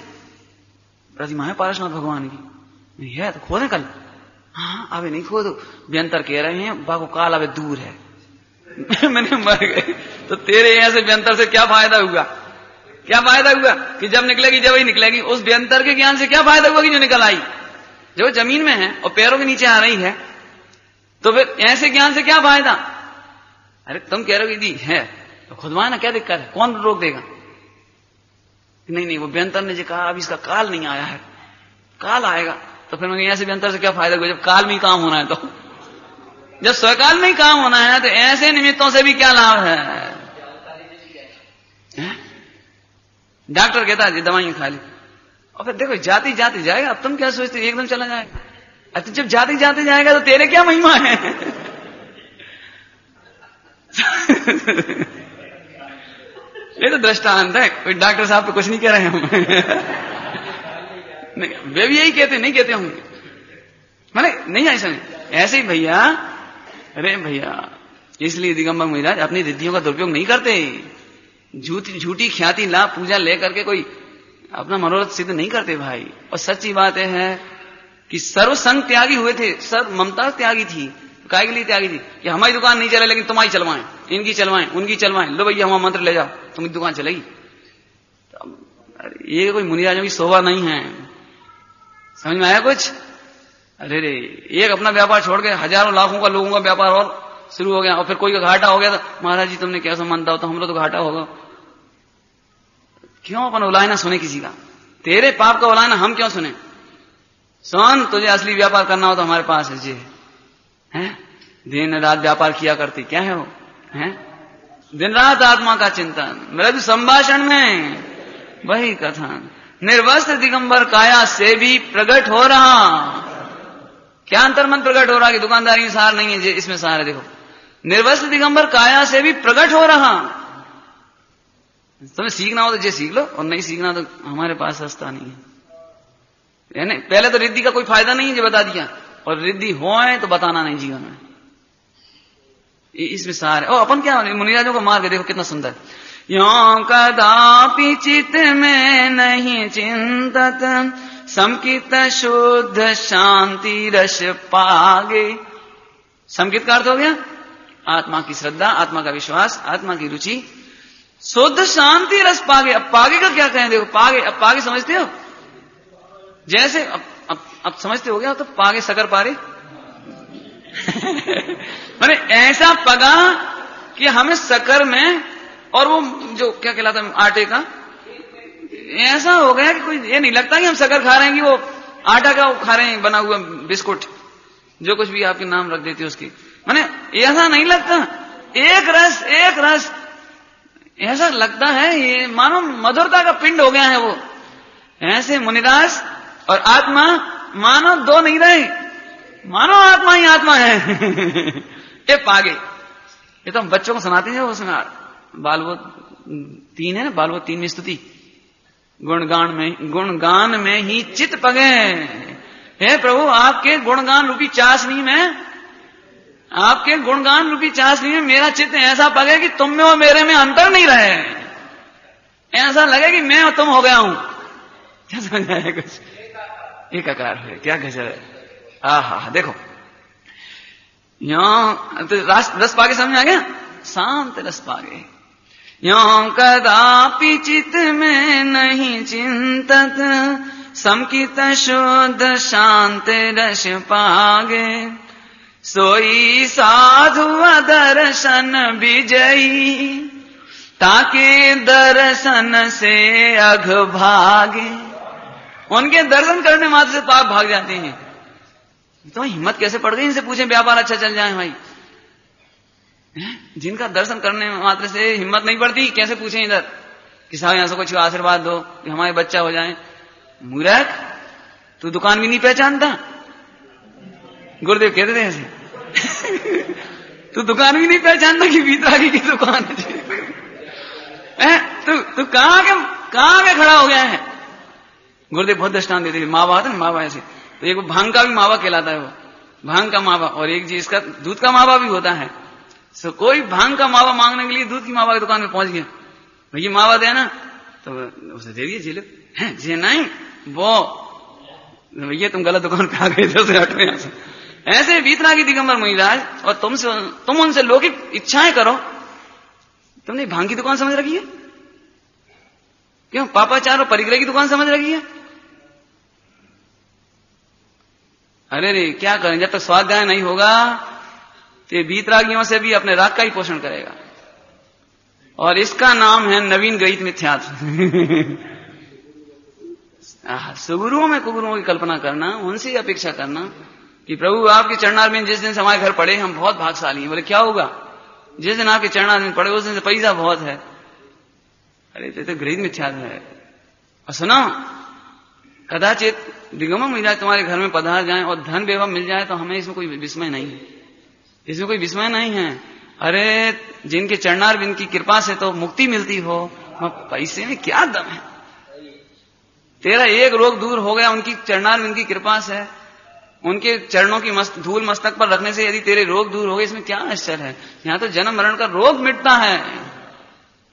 प्रतिमा है पारसनाथ भगवान की, है तो खोदे कल। हाँ अभी नहीं खोदो, व्यंतर कह रहे हैं बाबू काल अभी दूर है। मैंने मर गए। तो तेरे ऐसे व्यंतर से क्या फायदा हुआ? क्या फायदा हुआ कि जब निकलेगी जब ही निकलेगी। उस व्यंतर के ज्ञान से क्या फायदा हुआ कि जो निकल आई, जो जमीन में है और पैरों के नीचे आ रही है, तो फिर ऐसे ज्ञान से क्या फायदा? अरे तुम कह रहे हो कि है तो खुदवाए ना, क्या दिक्कत है, कौन रोक देगा? नहीं नहीं वो व्यंतर ने जो कहा अभी इसका काल नहीं आया है, काल आएगा। तो फिर मैं ऐसे व्यंतर से क्या फायदा हुआ जब काल में ही काम होना है? तो जब स्वकाल में ही काम होना है तो ऐसे निमित्तों से भी क्या लाभ है? डॉक्टर कहता है दवाइयां खा ली, और फिर देखो जाती जाती जाएगा। अब तुम क्या सोचते हो एकदम चला जाएगा? अच्छा जब जाते जाते जाएगा तो तेरे क्या महिमा है? ये तो दृष्टांत है, कोई डॉक्टर साहब तो कुछ नहीं कह रहे हम। नहीं, वे भी यही कहते, नहीं कहते होंगे, माने नहीं ऐसा नहीं, ऐसे ही भैया। अरे भैया इसलिए दिगंबर महाराज अपनी रिद्धियों का दुरुपयोग नहीं करते। झूठी ख्याति लाभ पूजा लेकर के कोई अपना मनोरथ सिद्ध नहीं करते भाई। और सच्ची बात है कि सर्व संग त्यागी हुए थे, सर्व ममता त्यागी थी। काय के लिए त्यागी थी? कि हमारी दुकान नहीं चले लेकिन तुम्हारी चलवाएं, इनकी चलवाएं, उनकी चलवाएं, लो भैया हमारा मंत्र ले जाओ, तुम्हारी दुकान चलेगी। ये कोई मुनिराजों की शोभा नहीं है। समझ में आया कुछ? अरे रे एक अपना व्यापार छोड़ के हजारों लाखों का लोगों का व्यापार और शुरू हो गया, और फिर कोई का घाटा हो गया तो महाराज जी तुमने कैसा मानता हो, तो हम लोग तो घाटा होगा। क्यों अपन उलायना सुने किसी का? तेरे पाप का उलायना हम क्यों सुने? सुन, तुझे असली व्यापार करना हो तो हमारे पास है जी, हैं? दिन रात व्यापार किया करती, क्या है वो? हैं? दिन रात आत्मा का चिंतन, मृदु संभाषण में वही कथन, निर्वस्त्र दिगंबर काया से भी प्रकट हो रहा। क्या अंतर्मन प्रकट हो रहा कि दुकानदारी में सार नहीं है? इसमें सार है, देखो। निर्वस्त्र दिगंबर काया से भी प्रकट हो रहा। तुम्हें सीखना हो तो जे सीख लो, और नहीं सीखना तो हमारे पास रास्ता नहीं है। पहले तो रिद्धि का कोई फायदा नहीं है जो बता दिया, और रिद्धि होए तो बताना नहीं जीवन में। इसमें सार है। अपन क्या मुनिराजों को मार्ग देखो कितना सुंदर। यों कदापि चित्त में नहीं चिंतत, समकित शुद्ध शांति रस पागे। समकित का अर्थ हो गया आत्मा की श्रद्धा, आत्मा का विश्वास, आत्मा की रुचि, शुद्ध शांति रस पागे। अब पागे का क्या कहें? देखो पागे, अब पागे समझते हो? जैसे अब समझते हो गया तो पागे सकर पारे। मैंने ऐसा पगा कि हमें सकर में, और वो जो क्या कहलाता है आटे का, ऐसा हो गया कि कोई ये नहीं लगता कि हम शक्कर खा रहे हैं, कि वो आटा का खा रहे हैं, बना हुआ बिस्कुट, जो कुछ भी आपके नाम रख देते हो उसकी। माने ऐसा नहीं लगता। एक रस ऐसा लगता है ये मानो मधुरता का पिंड हो गया है वो। ऐसे मुनिदास और आत्मा मानो दो नहीं रहे, मानो आत्मा ही आत्मा है। ये पागे, ये तो हम बच्चों को सुनाते हैं। उसमें बालवोत 3 है ना, बालवोत 3 में स्तुति, गुणगान में ही चित पगे। हे प्रभु आपके गुणगान रूपी चाशनी में, आपके गुणगान रूपी चाशनी में मेरा चित्त ऐसा पगे कि तुम में और मेरे में अंतर नहीं रहे, ऐसा लगे कि मैं और तुम हो गया हूं। क्या समझ आया कुछ? एक आकार है, क्या गजब है। आहा देखो यहां तो रस पागे समझ आ गया, शांत रस पागे। यों कदापि चित्त में नहीं चिंतत, समकित शुद्ध शांत रस पागे। सोई साधु दर्शन विजयी, ताके दर्शन से अघ भागे। उनके दर्शन करने मात्र से पाप भाग जाते हैं। तो हिम्मत कैसे पड़ गई? इनसे पूछें व्यापार अच्छा चल जाए भाई। जिनका दर्शन करने मात्र से हिम्मत नहीं पड़ती, कैसे पूछें इधर कि साहब यहां से कुछ आशीर्वाद दो कि हमारे बच्चा हो जाए। मूर्ख, तू दुकान भी नहीं पहचानता। गुरुदेव कहते थे ऐसे, तू दुकान भी नहीं पहचानता कि वीतरागी की दुकान है। तू कहां के खड़ा हो गया है। गुरुदेव बहुत दृष्टांत देते थे, मावा आता ना, मावा ऐसे, तो एक भांग का भी मावा कहलाता है, वो भांग का मावा, और एक जी इसका दूध का मावा भी होता है। सो कोई भांग का मावा मांगने के लिए दूध की मावा की दुकान में पहुंच गया, भैया मावा देना, तो उसे दे दिए, झीले हैं जी, नहीं वो भैया तुम गलत दुकान पे आ गए थे, उसे हटो यहां से। ऐसे वीतरागी दिगंबर मुनिराज, और तुम उनसे लौकिक इच्छाएं करो। तुमने भांग की दुकान समझ रखी है, क्यों पापाचार और परिग्रह की दुकान समझ रखी है। अरे रे क्या करें, जब तक स्वाध्याय नहीं होगा तो वीतरागियों से भी अपने राग का ही पोषण करेगा, और इसका नाम है नवीन ग्रहित मिथ्यात्व। सुगुरुओं में कुगुरुओं की कल्पना करना, उनसे अपेक्षा करना कि प्रभु आपके चरणारविंद जिस दिन से हमारे घर पड़े हम बहुत भाग्यशाली हैं। बोले क्या होगा, जिस दिन आपके चरणारविंद पड़े उस दिन से पैसा बहुत है। अरे तो ग्रहित मिथ्यात्व है। और सुनो, कदाचित दिगंबर मुनिराज तुम्हारे घर में पधार जाए और धन वैभव मिल जाए तो हमें इसमें कोई विस्मय नहीं है, इसमें कोई विस्मय नहीं है। अरे जिनके चरणारविंद की कृपा से तो मुक्ति मिलती हो, पैसे में क्या दम है। तेरा एक रोग दूर हो गया उनकी चरणारविंद की कृपा से, उनके चरणों की धूल मस्तक पर रखने से यदि तेरे रोग दूर हो गए, इसमें क्या आश्चर्य है। यहां तो जन्म मरण का रोग मिटता है।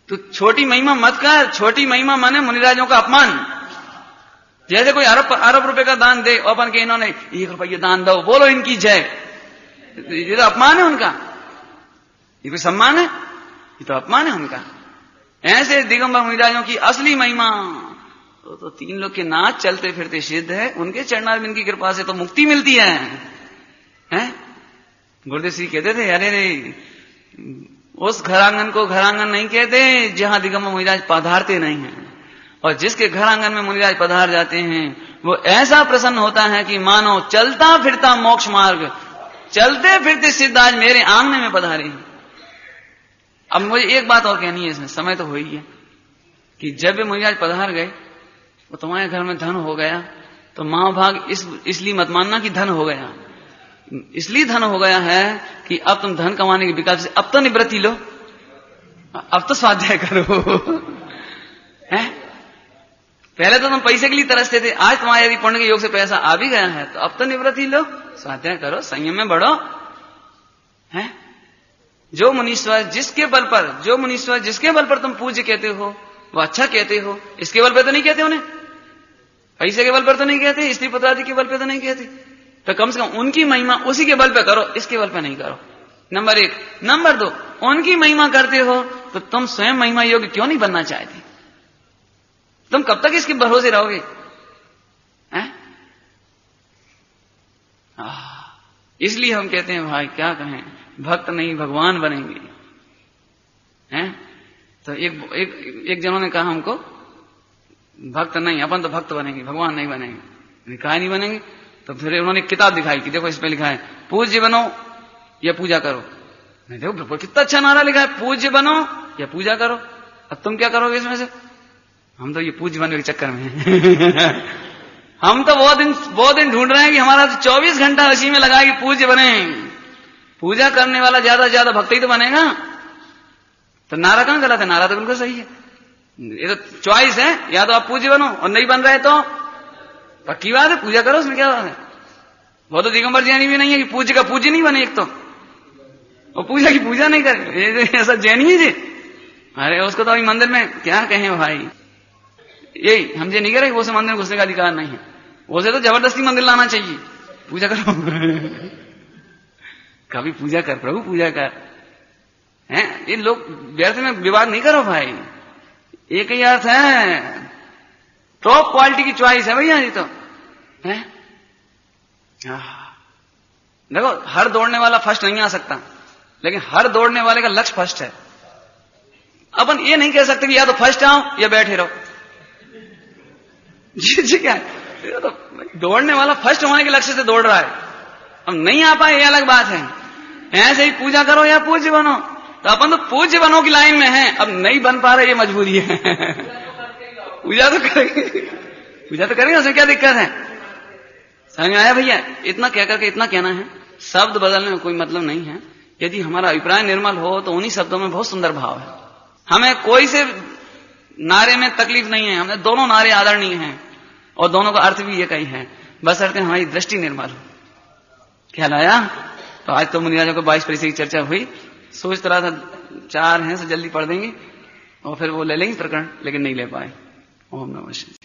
तो छोटी महिमा मत कर, छोटी महिमा माने मुनिराजों का अपमान। जैसे कोई अरब रुपए का दान दे, अपन के इन्होंने 1 रुपया दान दो, बोलो इनकी जय, ये तो अपमान है उनका, ये कोई सम्मान है, ये तो अपमान है उनका। ऐसे दिगंबर मुनिराजों की असली महिमा तो 3 लोग के नाच चलते फिरते सिद्ध है, उनके चरणारविंद की कृपा से तो मुक्ति मिलती है, हैं? गुरुदेव श्री कहते थे, अरे रे उस घरांगन को घरांगन नहीं कहते जहां दिगंबर मुनिराज पधारते नहीं हैं, और जिसके घर आंगन में मुनिराज पधार जाते हैं वो ऐसा प्रसन्न होता है कि मानो चलता फिरता मोक्ष मार्ग, चलते फिरते सिद्ध आज मेरे आंगन में पधारे हैं। अब मुझे एक बात और कहनी है, इसमें समय तो हो ही है, कि जब वे मुनिराज पधार गए वो तुम्हारे घर में धन हो गया, तो मां भाग इसलिए मत मानना कि धन हो गया, इसलिए धन हो गया है कि अब तुम धन कमाने के विकल्प से अब तो निवृत्ति लो, अब तो स्वाध्याय करो। है? पहले तो तुम पैसे के लिए तरसते थे, आज तुम्हारे यदि पुण्य के योग से पैसा आ भी गया है तो अब तो निवृत्ति लो, स्वाध्याय करो, संयम में बढ़ो। है? जो मुनीश्वर जिसके बल पर तुम पूज्य कहते हो वो अच्छा कहते हो, इसके बल पे तो नहीं कहते, उन्हें पैसे के बल पर तो नहीं कहते, स्त्री पुत्र आदि के बल पे तो नहीं कहते, तो कम से कम उनकी महिमा उसी के बल पे करो, इसके बल पे नहीं करो। नंबर 1। नंबर 2, उनकी महिमा करते हो तो तुम स्वयं महिमा योग्य क्यों नहीं बनना चाहते? तुम कब तक इसके भरोसे रहोगे? इसलिए हम कहते हैं भाई क्या कहें, भक्त नहीं भगवान बनेंगे। हैं? तो एक जनों ने कहा हमको, भक्त नहीं, अपन तो भक्त बनेंगे, भगवान नहीं बनेंगे। कहा नहीं बनेंगे? तो फिर उन्होंने किताब दिखाई कि देखो इस पे लिखा है पूज्य बनो या पूजा करो। मैं देखो कितना अच्छा नारा लिखा है, पूज्य बनो या पूजा करो। अब तुम क्या करोगे इसमें से? हम तो ये पूज्य बनने के चक्कर में हैं। हम तो बहुत दिन ढूंढ रहे हैं कि हमारा तो 24 घंटा इसी में लगा कि पूज्य बने। पूजा करने वाला ज्यादा से ज्यादा भक्त ही तो बनेगा। तो नारा कहां गलत है? नारा तो बिल्कुल सही है। ये तो चॉइस है, या तो आप पूज्य बनो और नहीं बन रहे तो पक्की बात है पूजा करो, उसमें क्या बात है। वो तो दिगंबर जैनी भी नहीं है कि पूज्य का पूज्य नहीं बने, एक तो वो पूजा की पूजा नहीं करे, ऐसा जैनी है जी। अरे उसको तो अभी मंदिर में क्या कहें भाई, यही हम जे नहीं कह रहे वो से मंदिर घुसने का अधिकार नहीं है, उसे तो जबरदस्ती मंदिर लाना चाहिए। पूजा करो कभी पूजा कर प्रभु, पूजा कर। हैं? ये लोग व्यर्थ में विवाद नहीं करो भाई, एक ही अर्थ है, टॉप क्वालिटी की चॉइस है भैया ये तो है। देखो हर दौड़ने वाला फर्स्ट नहीं आ सकता, लेकिन हर दौड़ने वाले का लक्ष्य फर्स्ट है। अपन ये नहीं कह सकते कि या तो फर्स्ट आओ या बैठे रहो। जी क्या है? तो दौड़ने वाला फर्स्ट होने के लक्ष्य से दौड़ रहा है, अब नहीं आ पाए ये अलग बात है। ऐसे ही पूजा करो या पूज्य बनो, तो अपन तो पूज्य बनो की लाइन में है, अब नहीं बन पा रहे ये मजबूरी है। पूजा तो करेंगे, उसमें क्या दिक्कत है? समझ में आया भैया? इतना कह करके इतना कहना है, शब्द बदलने में कोई मतलब नहीं है। यदि हमारा अभिप्राय निर्मल हो तो उन्हीं शब्दों में बहुत सुंदर भाव है। हमें कोई से नारे में तकलीफ नहीं है, हमें दोनों नारे आदरणीय हैं और दोनों का अर्थ भी एक ही है, बस अर्थ हमारी दृष्टि निर्मल हो। ख्याल आया? तो आज तो मुनिराजों को 22 परिचय की चर्चा हुई। सोच रहा था 4 हैं तो जल्दी पढ़ देंगे और फिर वो ले लेंगे प्रकरण, लेकिन नहीं ले पाए। ओम नमः शिवाय।